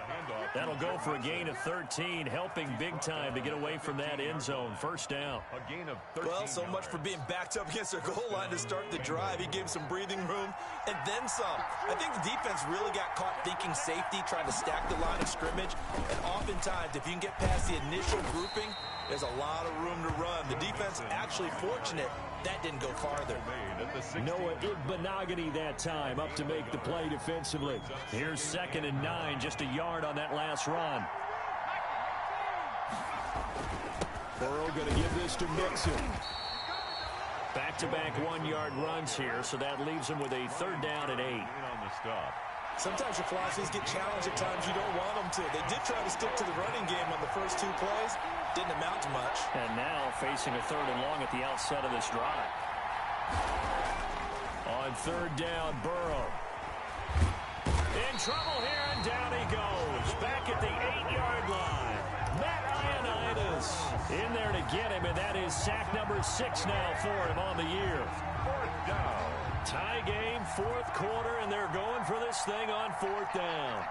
That'll go for a gain of 13, helping big time to get away from that end zone. First down. A gain of 13. Well, so much for being backed up against their goal line to start the drive. He gave some breathing room and then some. I think the defense really got caught thinking safety, trying to stack the line of scrimmage. And oftentimes, if you can get past the initial grouping, there's a lot of room to run. The defense actually fortunate that didn't go farther. Noah Igbenogany that time up to make the play defensively. Here's second and 9, just a yard on that last run. Burrow going to give this to Mixon. Back-to-back 1-yard runs here, so that leaves him with a third down and 8. Sometimes your philosophies get challenged at times you don't want them to. They did try to stick to the running game on the first 2 plays. Didn't amount to much. And now facing a third and long at the outset of this drive. On third down, Burrow. In trouble here, and down he goes. Back at the 8-yard line. Matt Ioannidis in there to get him, and that is sack number 6 now for him on the year. Fourth down. Tie game, fourth quarter, and they're going for this thing on fourth down.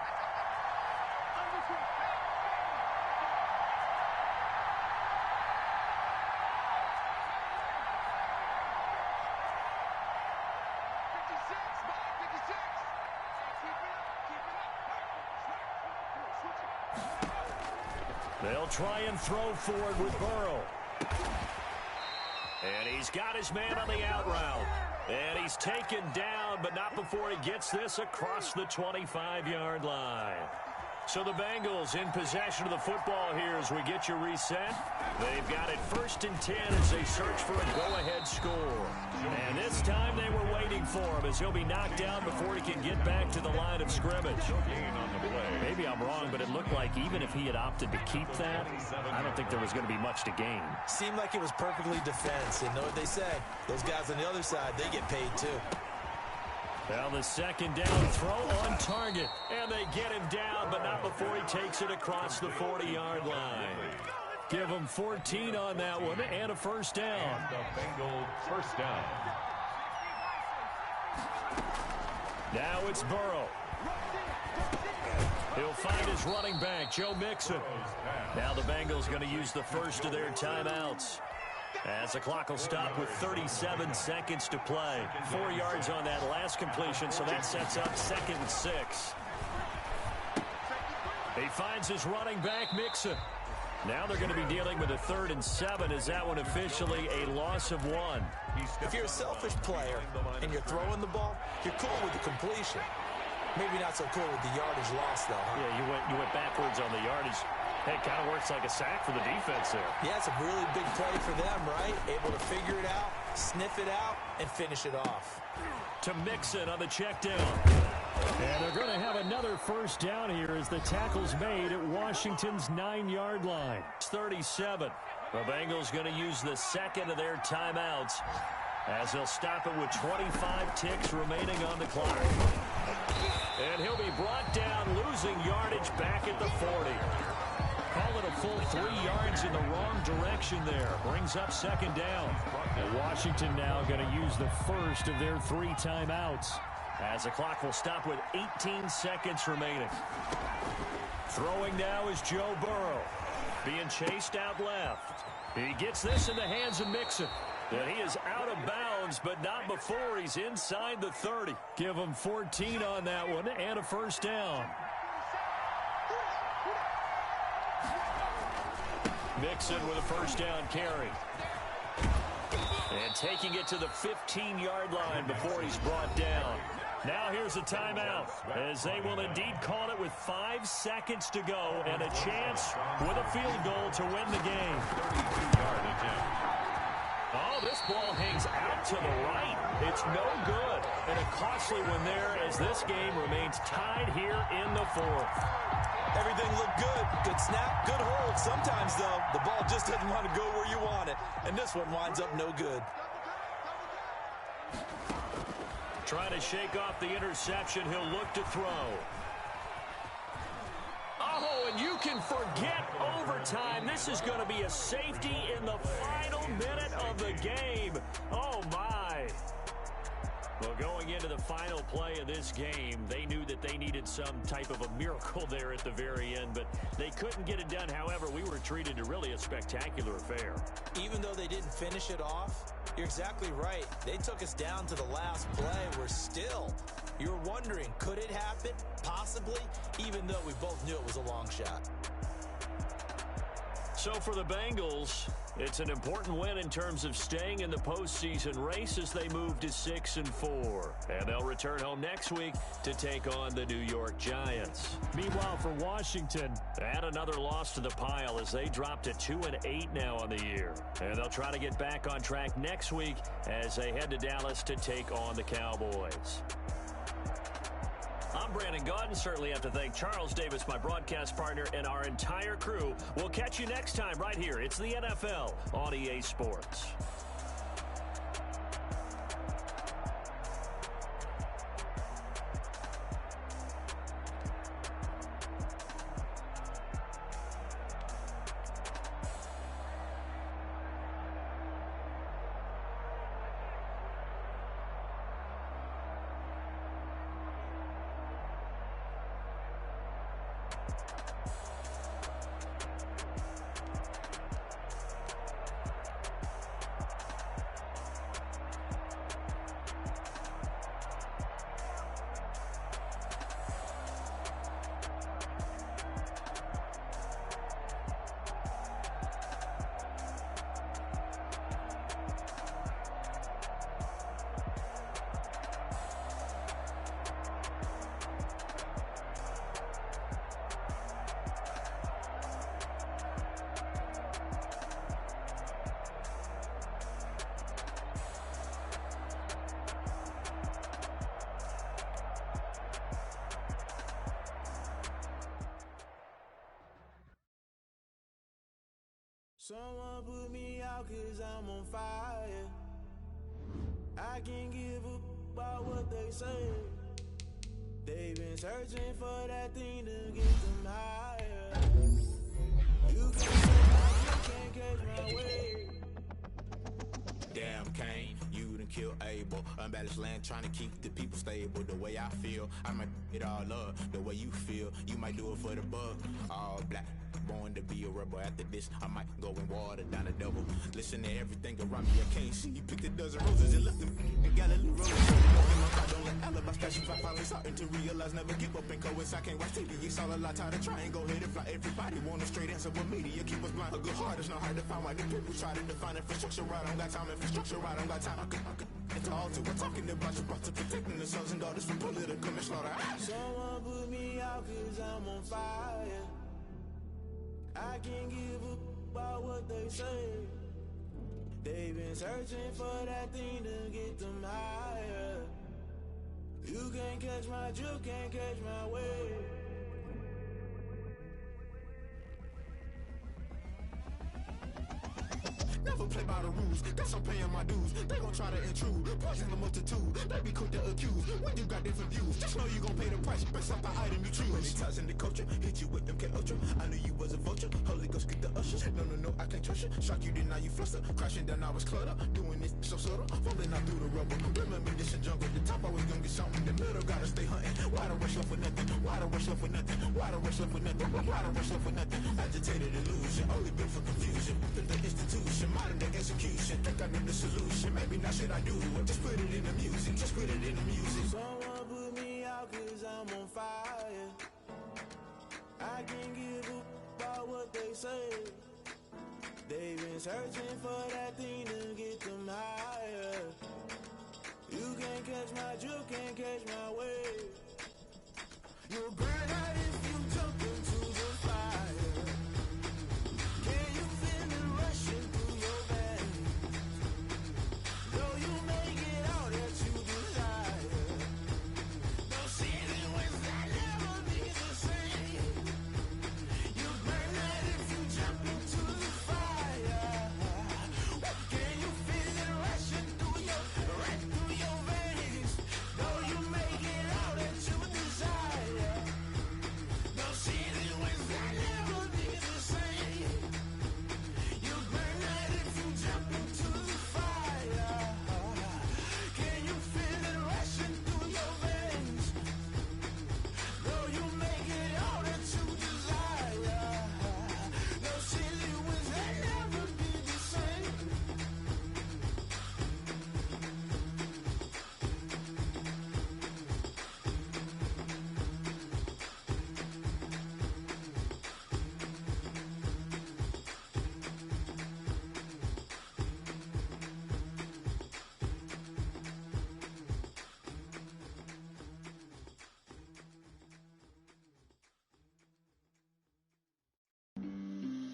They'll try and throw forward with Burrow. And he's got his man on the out route. And he's taken down, but not before he gets this across the 25-yard line. So the Bengals in possession of the football here as we get you reset. They've got it 1st and 10 as they search for a go-ahead score. And this time they were waiting for him as he'll be knocked down before he can get back to the line of scrimmage. Maybe I'm wrong, but it looked like even if he had opted to keep that, I don't think there was going to be much to gain. Seemed like it was perfectly defense. And know what they say? Those guys on the other side, they get paid too. Well, the 2nd down throw on target. And they get him down, but not before he takes it across the 40-yard line. Give him 14 on that one and a 1st down. And the Bengals 1st down. Now it's Burrow. He'll find his running back, Joe Mixon. Now the Bengals going to use the first of their timeouts. As the clock will stop with 37 seconds to play. 4 yards on that last completion, so that sets up 2nd and 6. He finds his running back, Mixon. Now they're going to be dealing with a 3rd and 7 as that one officially a loss of 1. If you're a selfish player and you're throwing the ball, you're cool with the completion. Maybe not so cool with the yardage loss, though, huh? Yeah, you went backwards on the yardage. Hey, it kind of works like a sack for the defense there. Yeah, it's a really big play for them, right? Able to figure it out, sniff it out, and finish it off. To Mixon on the check down. And they're going to have another 1st down here as the tackle's made at Washington's 9-yard line. It's 37. The Bengals going to use the 2nd of their timeouts as they'll stop it with 25 ticks remaining on the clock. And he'll be brought down, losing yardage back at the 40. Call it a full 3 yards in the wrong direction there. Brings up 2nd down. And Washington now going to use the first of their 3 timeouts as the clock will stop with 18 seconds remaining. Throwing now is Joe Burrow. Being chased out left. He gets this in the hands of Mixon. And he is out of bounds, but not before he's inside the 30. Give him 14 on that one and a 1st down. Mixon with a 1st down carry. And taking it to the 15-yard line before he's brought down. Now here's a timeout as they will indeed call it with 5 seconds to go and a chance with a field goal to win the game. 32-yard attempt. Oh, this ball hangs out to the right. It's no good. And a costly one there as this game remains tied here in the 4th. Everything looked good. Good snap, good hold. Sometimes, though, the ball just doesn't want to go where you want it. And this one winds up no good. Trying to shake off the interception. He'll look to throw. Oh, and you can forget overtime. This is going to be a safety in the final minute of the game. Oh, my. Well, going into the final play of this game, they knew that they needed some type of a miracle there at the very end, but they couldn't get it done. However, we were treated to really a spectacular affair. Even though they didn't finish it off, you're exactly right. They took us down to the last play. We're still, you're wondering, could it happen? Possibly, even though we both knew it was a long shot. So for the Bengals, it's an important win in terms of staying in the postseason race as they move to 6-4. And they'll return home next week to take on the New York Giants. Meanwhile, for Washington, add another loss to the pile as they drop to 2-8 now on the year. And they'll try to get back on track next week as they head to Dallas to take on the Cowboys. I'm Brandon Gaudin. Certainly have to thank Charles Davis, my broadcast partner, and our entire crew. We'll catch you next time right here. It's the NFL on EA Sports. Someone put me out 'cause I'm on fire. I can't give a about what they say. They've been searching for that thing to get them higher. You can't catch my way. Damn, Kane, you done killed Abel. Unbalanced land, trying to keep the people stable. The way I feel, I might it all up. The way you feel, you might do it for the buck. All black, born to be a rebel. After this, I might go and water down a double. Listen to everything around me, I can't see. Picked a dozen roses and left them in Galilee Road. Don't let alibis flash if I finally starting to realize. Never give up and coincide. I can't watch TV, it's all a lot. Tired of trying, go ahead and fly. Everybody want a straight answer with media. Keep us blind. A good heart is not hard to find. Why the people try to define infrastructure right? I don't got time. Infrastructure right, I don't got time. I could it's all to. We're talking about you, about to protecting the sons and daughters from political slaughter. Someone put me out 'cause I'm on fire. I can't give a about what they say. They've been searching for that thing to get them higher. You can't catch my drift, can't catch my wave. Never play by the rules, guess I'm paying my dues. They gon' try to intrude, poison the multitude. They be quick to accuse, when you got different views. Just know you gon' pay the price, based off the item you choose. Many times in the culture, hit you with MK Ultra. I knew you was a vulture, Holy Ghost get the ushers. No, I can't trust you. Shock you, then now you fluster. Crashing down, I was cluttered. Doing this so subtle, falling out through the rubble. Remember this in jungle, the top always gonna get something. The middle gotta stay hunting. Why the rush left for nothing? Why the rush left for nothing? Why the rush left for nothing? Why the rush left for nothing? Agitated illusion, only built for confusion. Within the institution, modern day execution. Think I know the solution. Maybe not shit I do. Just put it in the music. Just put it in the music. Someone put me out 'cause I'm on fire. I can't give a about what they say. They've been searching for that thing to get them higher. You can't catch my drift, can't catch my wave. You'll burn out if you jump into the fire. Can you feel it rushing through your veins? Though you make it out that you desire. Those seasons when I never be the same. You burn out if you jump into the fire. Can you feel it rushing through your veins? Though you make it out that you desire. Those seasons when I never be the same. You burn out if you jump into the fire. Can you feel it rushing through your veins? Though you make it all that you desire. Those silly winds that never be the same.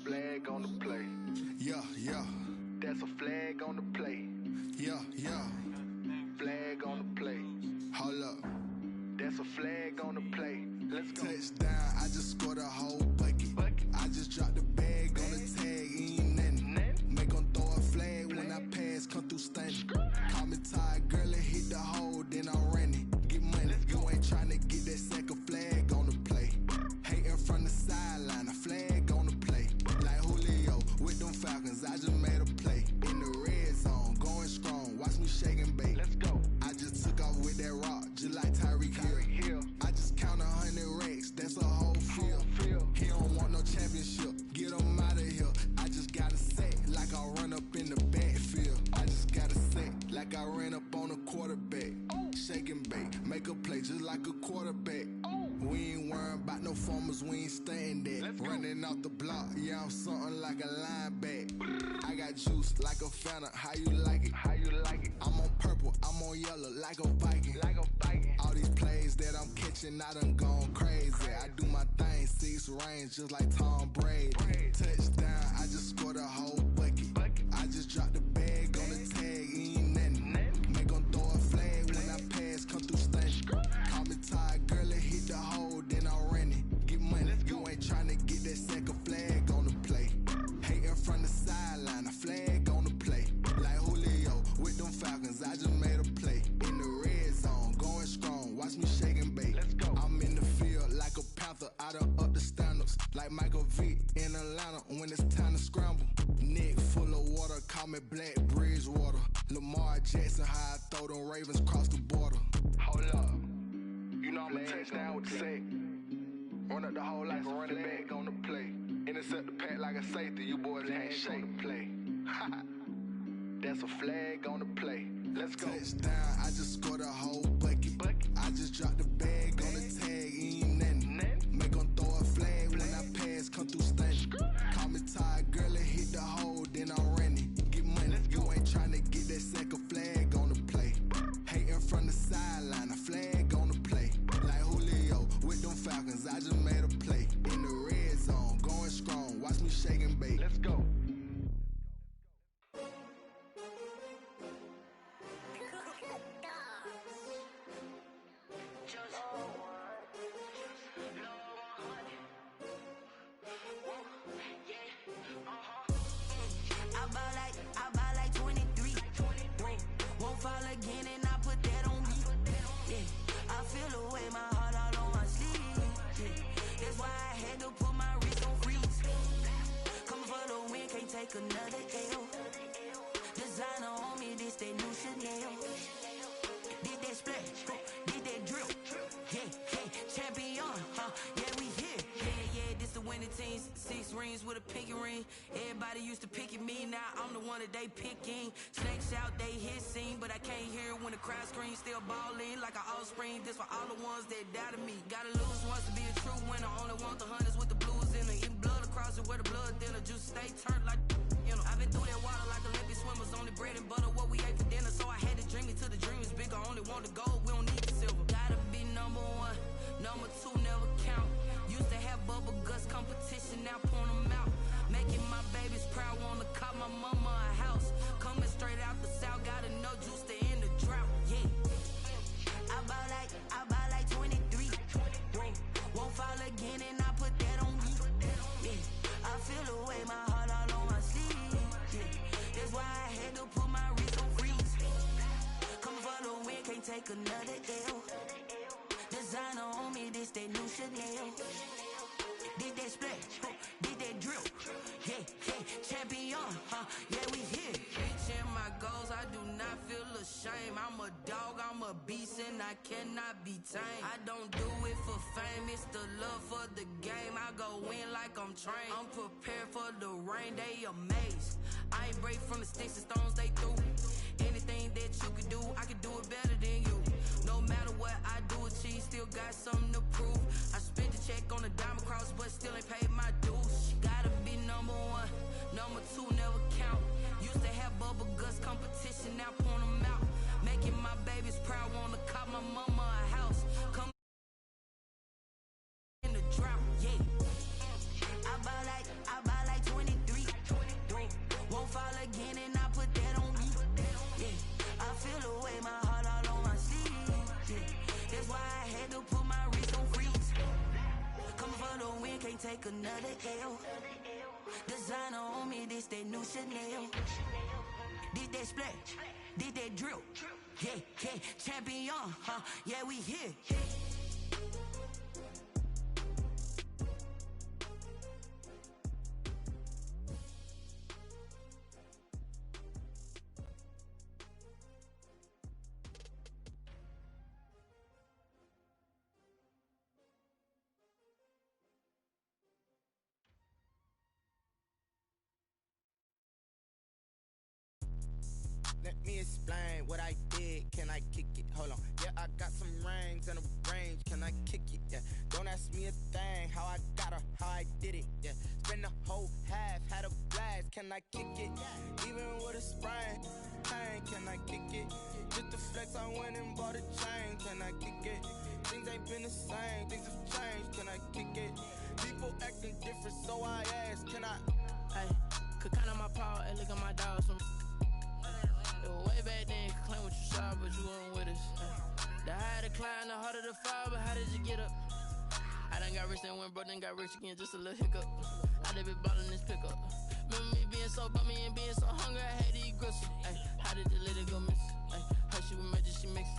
Flag on the play. Yeah. That's a flag on the play. Yeah. Flag on the play. Hold up. That's a flag on the play. Let's go. Touchdown, I just scored a whole bucket. I just dropped the bag on the tag, ain't nothing. Make 'em throw a flag when I pass, come through stunning. Call me tired, girl, and hit the hole, then I'm running. Get money, you ain't tryna get that second flag on the play. Hating from the sideline, a flag on the play. Like Julio with them Falcons, I just made a play. In the red zone, going strong, watch me shake and bake. Let's go. I just took off with that rock, just like Tyreek Hill. I just count 100 racks, that's a whole field. He don't want no championship, get him out of here. I just got a set, like I run up in the backfield. I just got a set, like I ran up on a quarterback. Shake and bake, make a play just like a quarterback. We ain't worrying about no formers, we ain't staying there. Running off the block, yeah, I'm something like a linebacker. I got juice like a Fanta, how you like it? I'm on purple, I'm on yellow, like a Viking. All these plays that I'm catching, I done gone crazy. I do my thing, 6 range, just like Tom Brady. Touchdown, I just scored a whole bucket. I just dropped the bag on the tag, ain't nothing. Make 'em throw a flag when I pass, come through stunning. Call me tired, girl, and hit the hole, then I'm running. Get money, you ain't tryna get that second flag on the play. Hating from the side. ramp up the standards. Like Michael Vick in Atlanta when it's time to scramble. Neck full of water, call me Black Bridgewater. Lamar Jackson, how I throw them Ravens across the border. Hold up, you know I'm a touchdown with the sack. Run up the hole like a running back on the play. Intercept the pack like a safety, you boys ain't shake the play. That's a flag on the play. Let's go. Touchdown, I just scored a whole bucket. I just dropped the bag on the tag, ain't nothing. Make them throw a flag when I pass, come through stunning. Call me tired, girl, and hit the hole, then I'm running. Get money, you ain't tryna get that second flag on the play. Hating from the sideline, a flag on the play. Like Julio with them Falcons, I just made a play. In the red zone, going strong, watch me shake and bake. Let's go. I buy like 23. Won't fall again and I put that on me. Yeah, I feel the way my heart all on my sleeve. Yeah, that's why I had to put my wrist on freeze. Coming for the win, can't take another L. Designer on me, this that new Chanel. Did that splash, did that drill. Yeah, champion, yeah, we here. Yeah, this the winning team. 6 rings with a pinky ring. Everybody used to pick at me, now I'm the one that they picking. Snakes out, they hit scene, but I can't hear it when the crowd screams. Still ballin' like an offspring. This for all the ones that doubted me. Gotta lose once to be a true winner. Only want the hunters with the blues in it. Eating blood across it where the blood thinner. Juice stay turned like, you know. I've been through that water like Olympic swimmers. Only bread and butter, what we ate for dinner. So I had to dream it till the dream is bigger. Only want the gold, we don't need the silver. Gotta be number 1, number 2 never count. Used to have bubble guts competition, now point them out. Making my babies proud, wanna call my mama a house. Coming straight out the south, gotta know juice to end the drought. Yeah, I buy like 23. Won't fall again and I put that on me. Yeah, I feel the way my heart all on my sleeve. Yeah, that's why I had to put my wrist on freeze. Coming for the win, can't take another L. Designer on me, this that new Chanel. Did that splash, did that drill. Yeah, champion, yeah, we here. Reaching my goals, I do not feel ashamed. I'm a dog, I'm a beast, and I cannot be tamed. I don't do it for fame, it's the love for the game. I go in like I'm trained. I'm prepared for the rain, they amazed. I ain't break from the sticks and stones they threw. Anything that you could do, I could do it better than you. No matter what I do, achieve, still got something to prove. I spent the check on the diamond cross, but still ain't paid my dues. Gotta be number 1, number 2 never count. Used to have bubble guts competition, now point them out. Making my babies proud, wanna call my mama a house. Come in the drought, yeah. I buy like 23. Won't fall again and I put that on me. Yeah, I feel the way my heart all on my sleeve. Yeah, that's why I had to put my wrist on freeze. Coming for the win, can't take another L. Designer on me, this that new Chanel. Did that splash, did that drill. Yeah, champion, yeah, we here. Let me explain what I did. Can I kick it? Hold on. Yeah, I got some rings and a range. Can I kick it? Yeah. Don't ask me a thing. How I got her, how I did it. Yeah. Spend the whole half, had a blast. Can I kick it? Even with a sprain. Pain, can I kick it? Just the flex, I went and bought a chain. Can I kick it? Things ain't been the same. Things have changed. Can I kick it? People acting different, so I ask. Can I? Hey, could count on my power and look at my dogs from. It was way back then, could claim what you saw, but you weren't with us. The higher the climb, the harder the fall, but how did you get up? I done got rich and went broke, then got rich again, just a little hiccup. I done been ballin' this pickup. Remember me being so bummy and being so hungry, I had to eat gristle. Ay, how did the lady go miss? Ay, her she was magic, she mixed.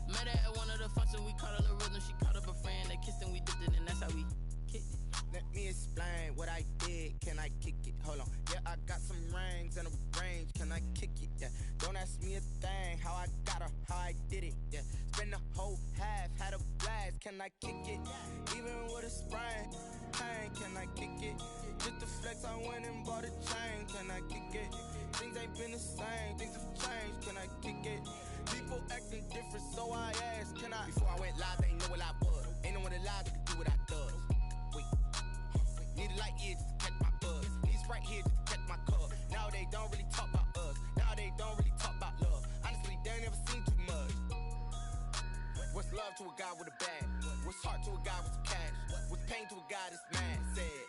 Met her at one of the functions, we caught a little rhythm, she caught up a friend, they kissed and we dipped it, and that's how we kicked it. I kick it? Hold on. Yeah, I got some rings and a range. Can I kick it? Yeah. Don't ask me a thing. How I got her, how I did it. Yeah. Spend the whole half, had a blast. Can I kick it? Even with a sprain, pain. Can I kick it? Just the flex, I went and bought a chain. Can I kick it? Things ain't been the same. Things have changed. Can I kick it? People acting different, so I asked, can I? Before I went live, they ain't know what I was. Ain't no one alive that can do what I does. Wait. Need a light year just to catch my buzz. These right here just to catch my cup. Now they don't really talk about us. Now they don't really talk about love. Honestly, they ain't never seen too much. What's love to a guy with a bag? What's heart to a guy with some cash? What's pain to a guy that's mad? Said.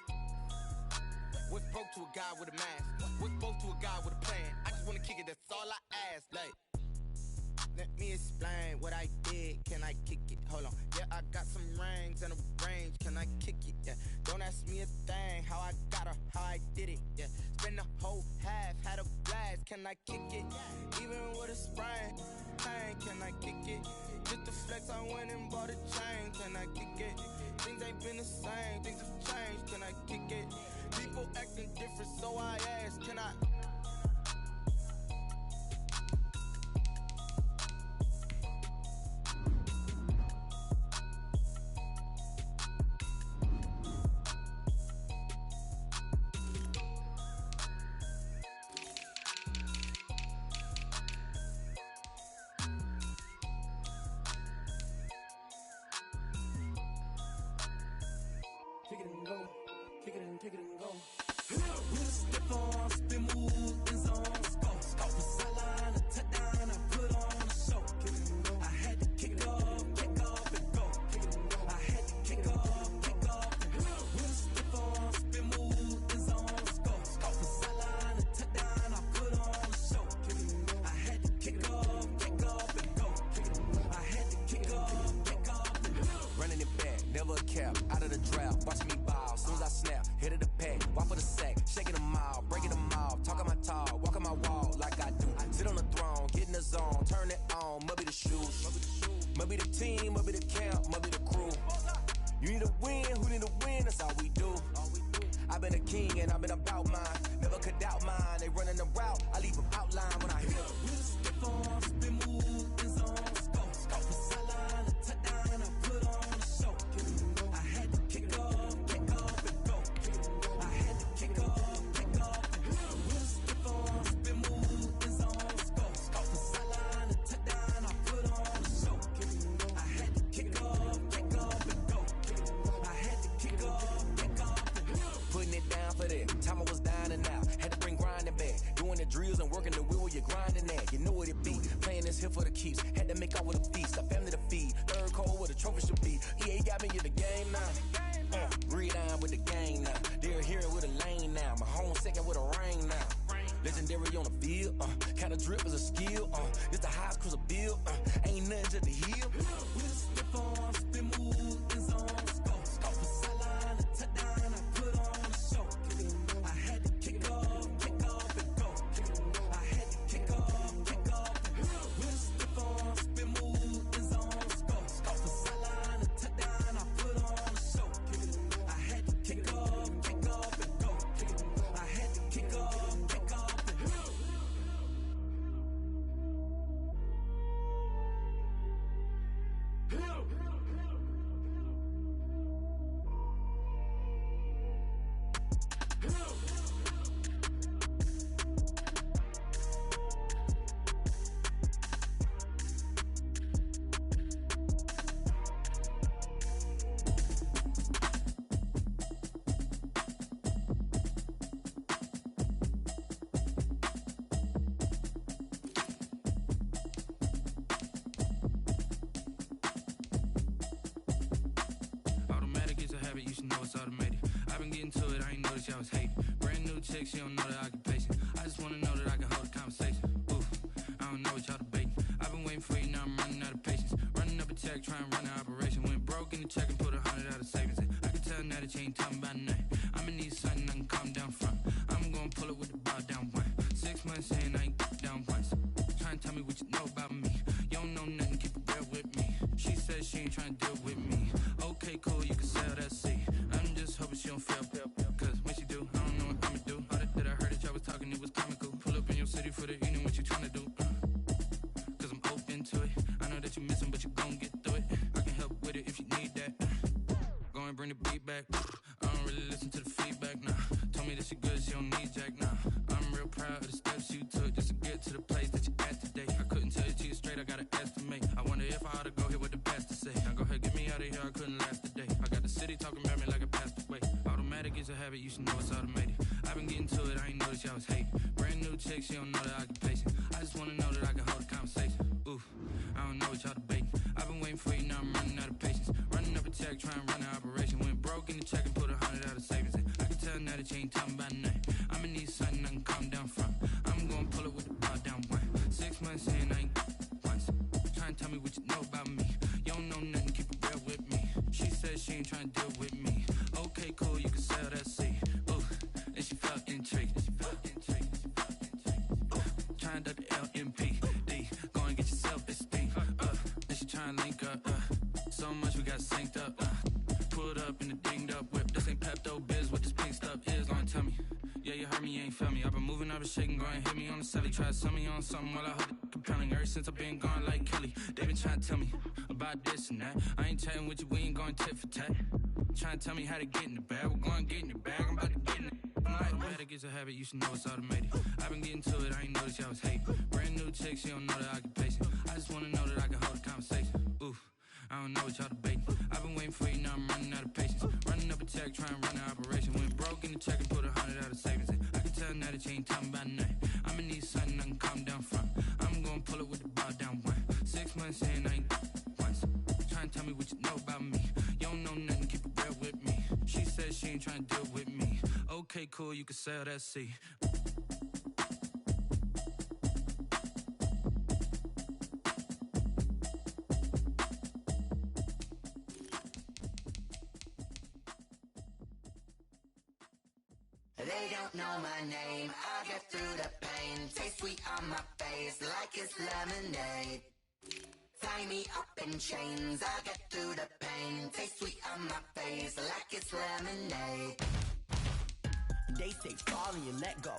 What's broke to a guy with a mask? What's both to a guy with a plan? I just wanna kick it, that's all I ask. Like, let me explain what I did. Can I kick it? Hold on. Yeah, I got some rings and a range. Can I kick it? Yeah. Don't ask me a thing. How I got her, how I did it. Yeah. Spend the whole half, had a blast. Can I kick it? Even with a sprain, pain. Can I kick it? Just the flex, I went and bought a chain. Can I kick it? Things ain't been the same. Things have changed. Can I kick it? People acting different, so I asked, can I? Kick it and go. Kick it and go. With a stiff arm, spin move, in zone, go. Off the sideline, a touchdown, I put on a show. I had to kick off and go. I had to kick off and go. With a stiff arm, spin move, in zone, go. Off the sideline, a touchdown, I put on a show. I had to kick off and go. I had to kick off and go. Running it back, never a cap, out of the draft, watching me ball. Soon as I snap, hit of the pack, walk for the sack, shaking them all, breaking them off, talking my talk, walking my wall like I do. Sit on the throne, get in the zone, turn it on, must be the shoes, must be the team, must be the camp, must be the crew. You need a win, who need a win, that's all we do. I've been a king and I've been about mine, never could doubt mine. They running the route, I leave them outline when I hit. With a stiff arm, spin move, in zone, go. Off the sideline, a touchdown, I put on a show. I had to kick off and go. I had to kick off and go. With a stiff arm, spin move, in zone, go. Off the sideline, a touchdown, I put on a show. I had to kick off and go. I had to kick off and go. Putting it down for that, time I was dying and out, had to bring grinding back, doing the drills and working the wheel where you're grinding at, you know what it be, playing this here for the keeps, had to make out with a feast, a family to feed, third cold where the trophy should be, EA got me in the game now, read on with the gang now, they're hearing with a lane now, my home second with a ring now, legendary on the field, kind of drip is a skill, it's the highest cruiser bill, ain't nothing just the hill. With a stiff arm, spin move, in zone, go. Off the sideline, a touchdown, I put on a show. I had to kick off and go. I had to kick off and go. With a stiff arm, spin move, in zone, go. Off the sideline, a touchdown, I put on a show. I had to kick off and go. I had to kick off and go. Automatic is a habit, you should know it's automated. I've been getting to it, I ain't noticed y'all was hating. Brand new chick, she don't know the occupation. I just wanna know that I can hold a conversation. Oof, I don't know what y'all debating. I've been waiting for you, now I'm running out of patience. Running up a check, trying to run an operation. Went broke in the check and put 100 out of savings. I can tell now that you ain't talking about nothing. I'ma need something I can calm down from. I'm gonna pull it with the bow down one. 6 months in, I ain't down once. Trying to tell me what you know about me. You don't know nothing, keep it real with me. She says she ain't trying to deal with me. Okay, cool, you can sell that seed. I'm just hoping she don't fail. Cause when she do, I don't know what I'm proud of the steps you took just to get to the place that you're at today. I couldn't tell you to you straight, I gotta estimate. I wonder if I ought to go here with the best to say. Now go ahead, get me out of here, I couldn't last a day. I got the city talking about me like I passed away. Automatic is a habit, you should know it's automated. I've been getting to it, I ain't noticed y'all was hating. Brand new chick, she don't know the occupation. I just wanna know that I can hold a conversation. Oof, I don't know what y'all debating. I've been waiting for you, now I'm running out of patience. Running up a check, trying to run an operation. Went broke in the check and put 100 out of savings in. I can tell now that you ain't talking about nothing. I'ma need something I can calm down from. I'm gonna pull it with the bar down one. 6 months in, I ain't once. Trying to tell me what you know about me. You don't know nothing, keep it real with me. She said she ain't trying to deal with me. Okay, cool, you can sell that seat. Ooh, and she felt intrigued. Trying to duck the LMPD. Go and get your self-esteem. And she trying to link up. So much we got synced up. Pulled up in the dinged up whip. This ain't Pepto-Biz, what this pink stuff is. Gonna tell me. Yeah, you heard me, you ain't felt me. I've been moving, I've been shaking, go and hit me on the celly. Try to sell me on something while I hold it compelling. Ever since I've been gone like Kelly, they been trying to tell me about this and that. I ain't chatting with you, we ain't going tit for tat. Trying to tell me how to get in the bag. We're going to get in the bag, I'm about to get in it. I'm like, automatic is a habit, you should know it's automated. I've been getting to it, I ain't noticed y'all was hating. Brand new chick, she don't know the occupation. I just wanna know that I can hold a conversation. Oof, I don't know what y'all debating. I've been waiting for you, now I'm running out of patience. Running up a check, trying to run an operation. Went broke in the check and put 100 out of savings in. I can tell now that you ain't talking about nothing. I'ma need something I can calm down from. I'm gonna pull it with the bar down one. 6 months in, I ain't once. Trying to tell me what you know about me. You don't know nothing, keep it real with me. She said she ain't trying to deal with me. Okay, cool, you can sell that seat. They don't know my name, I get through the pain. Taste sweet on my face like it's lemonade. Tie me up in chains, I get through the pain. Taste sweet on my face like it's lemonade. They say fall and you let go,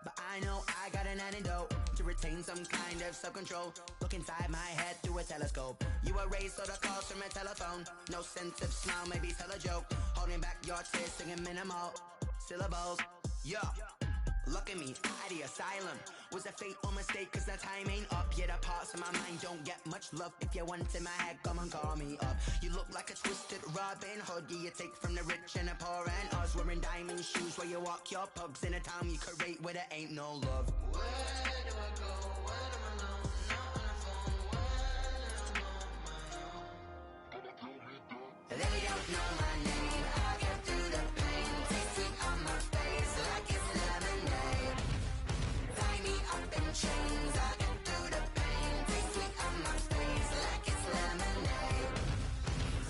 but I know I got an antidote to retain some kind of self-control. Look inside my head through a telescope. You erase all the calls from a telephone. No sense of smile, maybe tell a joke. Holding back your tears, singing minimal syllables. Yo, look at me, at the asylum. Was a fate or mistake, cause the time ain't up. Yet the parts of my mind don't get much love. If you want in my head, come and call me up. You look like a twisted Robin Hood. Yeah, you take from the rich and the poor and us. Wearing diamond shoes where you walk your pugs in a town you create where there ain't no love. Where do I go? When I'm alone? Not on the phone. When I'm on my own. They don't know my name, I get through the pain. Taste sweet on my face like it's lemonade. Tie me up in chains, I get through the pain. Taste sweet on my face like it's lemonade.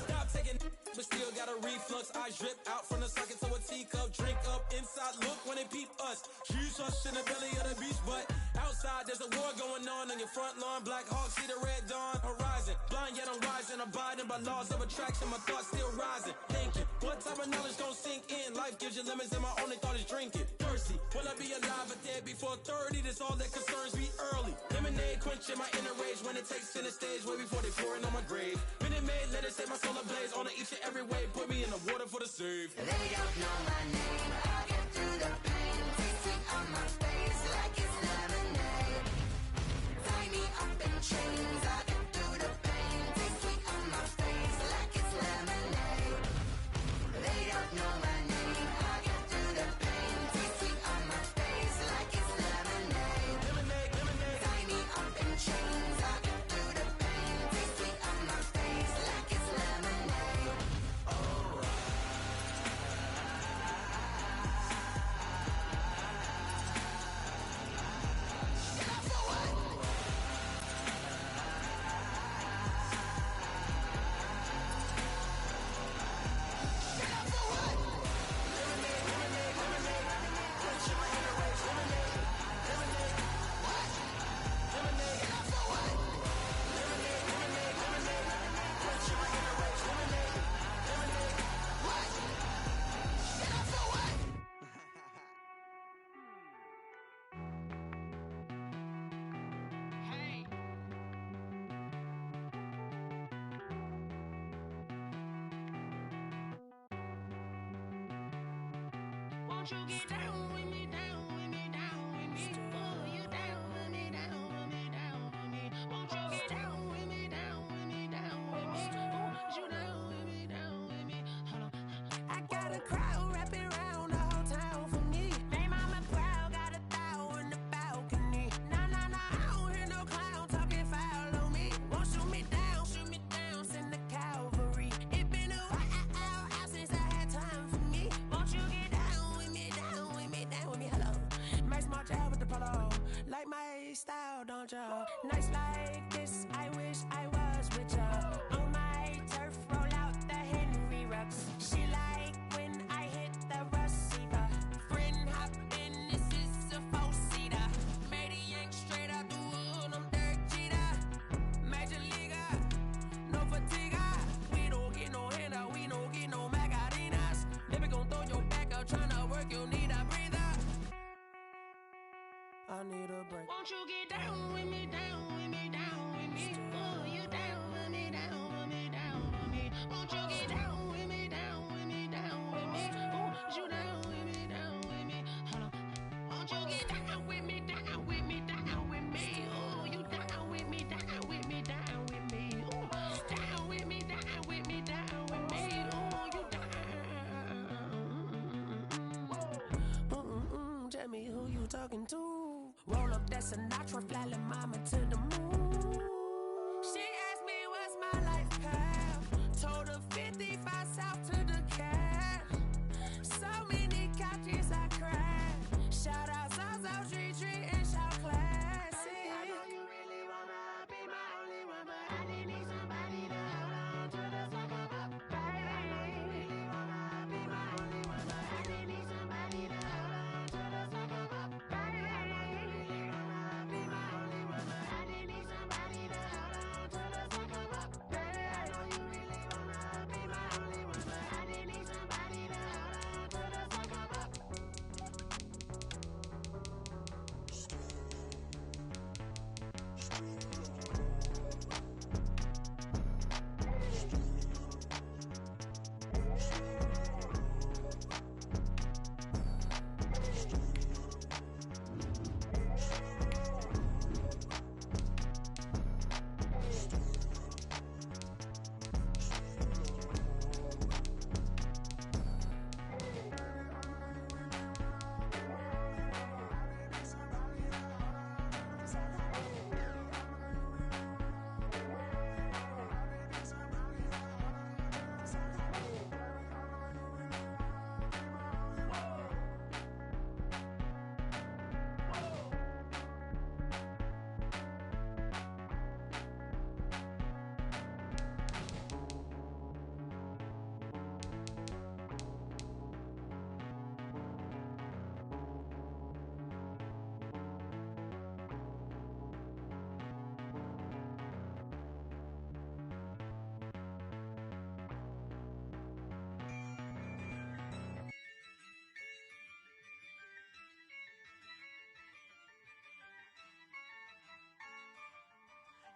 Stop taking but still got a reflux. I drip out from the socket to a teacup. Drink up inside, look when they peep us. Shoes us in the belly of the beach, but outside there's a war going on your front lawn. Black Hawk, see the red dawn horizon. Blind yet I'm rising, abiding by laws of attraction. My thoughts still rising, thinking what type of knowledge don't sink in. Life gives you limits and my only thought is drinking. Thirsty, will I be alive or dead before 30? That's all that concerns me early. Lemonade quenching my inner rage when it takes center stage way before they pour it on my grave. Minute Maid, let it set my soul ablaze on each and every way. Put me in the water for the save. They don't know my name, I get through the pain. Taste sweet on my face like it's lemonade. Tie me up in chains, I get through the pain. Taste sweet on my face like it's lemonade. They don't know my name, I get through the pain. Taste sweet on my face like it's lemonade. Tie me up in chains, I get through the pain. Taste sweet on my face like it's lemonade. Won't you get down with me, down with me, down with me? ya. Nights like this, I wish I was with ya. On my turf, roll out the Henry Rux. She like when I hit the receiver. Friend hop in, this is a four-seater. Made a yank straight out the wood, I'm Derek Jeter. Major leaguer, no fatigue. We don't get no handout, we don't get no Macarinas. Never gon' throw your back out, tryna work, you need a breather. I need a break. Won't you get down with me, down with me, down with me? Oh, you down with me, down with me, down with me. Won't you get down with me, down with me, down with me? Oh, you down with me, down with me? Hold on. Won't you get down with me, down with me, down with me? Oh, you down with me, down with me, down with me? Oh, down with me, down with me, down with me? Oh, you down. Tell me who you talking to. Roll up that Sinatra, fly la mama to the moon. She asked me what's my life path. Told her 55 south to the cab. So many couches I cried. Shout out South Street and shout classic. I know you really wanna be my only one, but I didn't need somebody to hold on to the second up. Baby, I know you really wanna be my only one, but I didn't need somebody to hold on to the second up. Baby, I know you really wanna be my only one, but I didn't need somebody to hold on to the second up. Baby, I know you really wanna be my only one, but I didn't need somebody to hold on to the second up.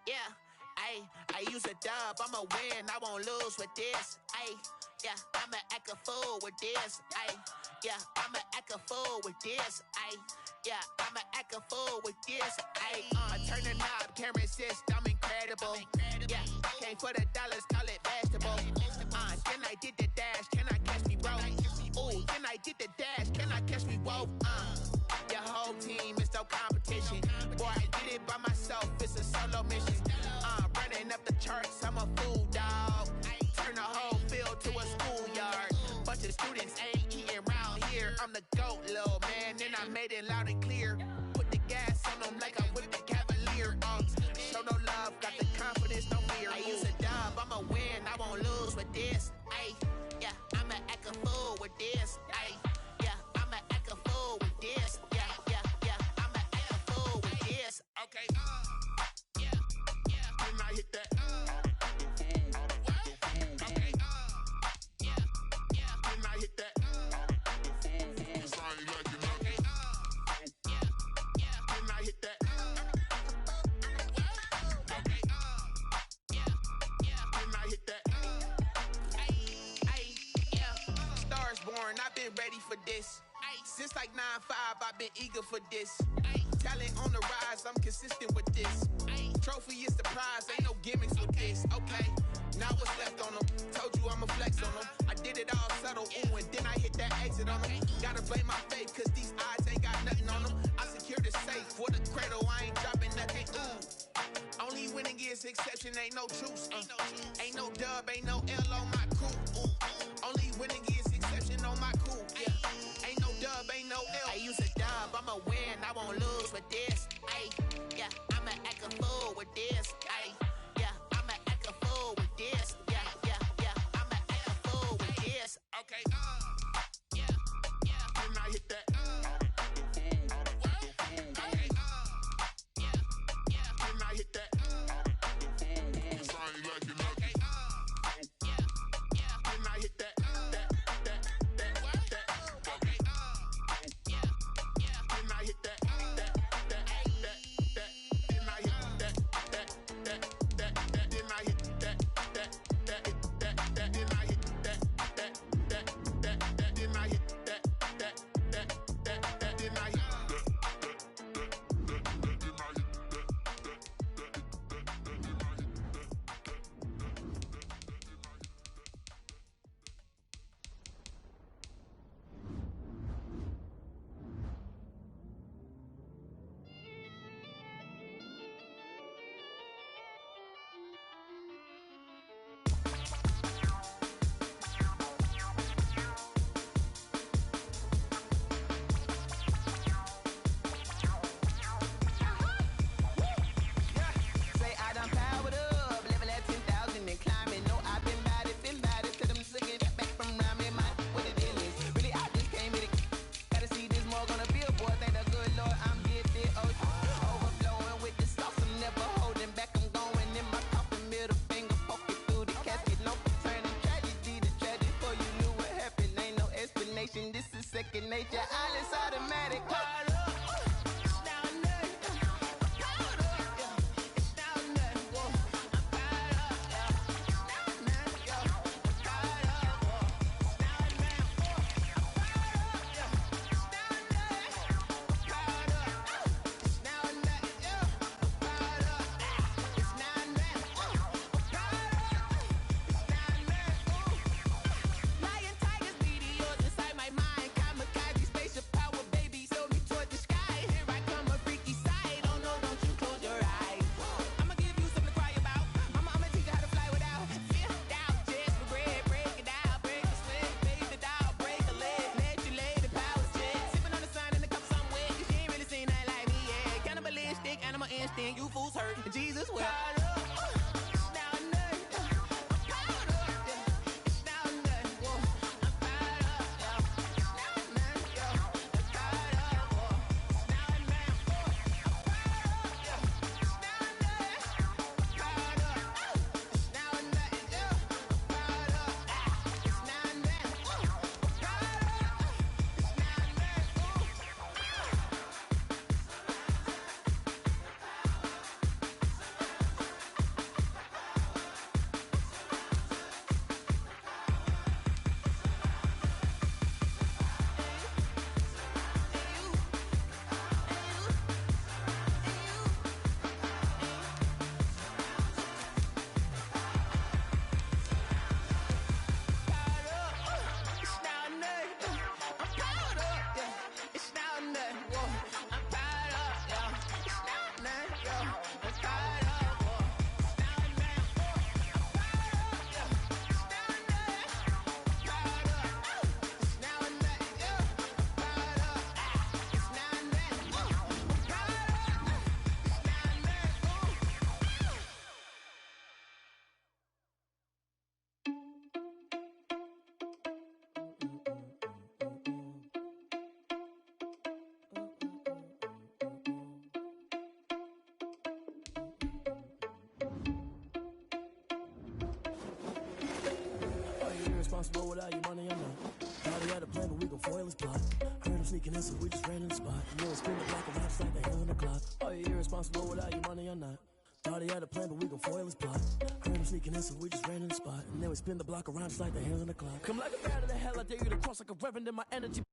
Yeah, I use a dub, I'ma win, I won't lose with this. Yeah, I'ma act a fool with this. Yeah, I'ma act a fool with this. Yeah, I'ma act a fool with this. I turn the knob, can't resist, I'm incredible. Yeah, came for the dollars, call it vegetable. Then I did the dash, can I catch me, bro? Ooh, then I did the dash, can I catch me, whoa? Your whole team is no competition. Boy, I did it by myself, it's a solo mission. Running up the charts, I'm a fool, dog. Turn the whole field to a schoolyard. Bunch of students ain't eating round here. I'm the GOAT, little man, and I made it loud and clear. Put the gas on them like I'm with the Cavalier. Show no love, got the confidence, no fear. I use a dub, I'ma win, I won't lose with this. Yeah, I'ma act a fool with this. Yeah, I'ma act a fool with this. Yeah, I'ma act a fool with this. Okay, yeah, when I hit that. Okay, yeah, when I hit that. Okay, yeah, when I hit that. Okay, yeah, when I hit that. Yeah, stars born, I've been ready for this. Since like 9-5, I've been eager for this. Talent on the rise, I'm consistent with this. Trophy is the prize, ain't no gimmicks with this. Okay, now what's left on them? Told you I'ma flex on them. I did it all subtle, ooh, and then I hit that exit on them. Gotta blame my faith, cause these eyes ain't got nothing on them. I secured the safe for the cradle, I ain't dropping nothing, ooh. Only winning is exception, ain't no truce. Ain't no dub, ain't no L on my crew. Ooh. Only winning is exception on my crew. Yeah. Ain't no dub, ain't no L. I use a dub, I'ma win, I won't lose with this. Yeah, I'ma act this. Ay, yeah, I'ma act a fool with this. Yeah, yeah, yeah, I'ma act a fool with this. Okay, yeah, yeah. Can I hit that? Okay, yeah, yeah. Can I hit that? Sound like you know. Okay, yeah, yeah. Can I hit that? Okay, yeah, yeah. Can I hit that? Say I done powered up, level at 10,000 and climbing. No, I've been bad it, till them looking back from around me. Man, what the deal is? Really, I just came here to gotta see this more gonna be a boy. Thank the good Lord, I'm gifted. Oh, overflowing with the sauce, I'm never holding back. I'm going in my coffin, middle finger poking through the casket. No turning tragedy to tragic. For you knew what happened, ain't no explanation. This is second nature. All is automatic. Caught up. Lion, tigers, meteors inside my mind. Kamikaze, spaceship power, baby, sail me toward the sky. Here I come, a freaky side. Oh no, don't you close your eyes. I'ma give you something to cry about. I'ma teach you how to fly without fear, doubt, just regret. Break it out, break the sweat, baby, the doll, break a leg. Let you lay the power check. Sipping on the sun in the cup somewhere. You ain't really seen that like me, yeah. Cannibalistic, animal instinct, you fools hurt. Jesus will. Irresponsible without your money, I'm not. Thought he had a plan, but we gon' foil his plot. Heard him sneaking in, so we just ran in the spot. You know, spin the block and raps like the hell in the clock. Are you irresponsible without your money, I'm not. Thought he had a plan, but we gon' foil his plot. Heard him sneaking in, so we just ran in the spot. And then we spin the block around just like the hands on the clock. Come like a bat of the hell, I dare you to cross like a reverend in my energy.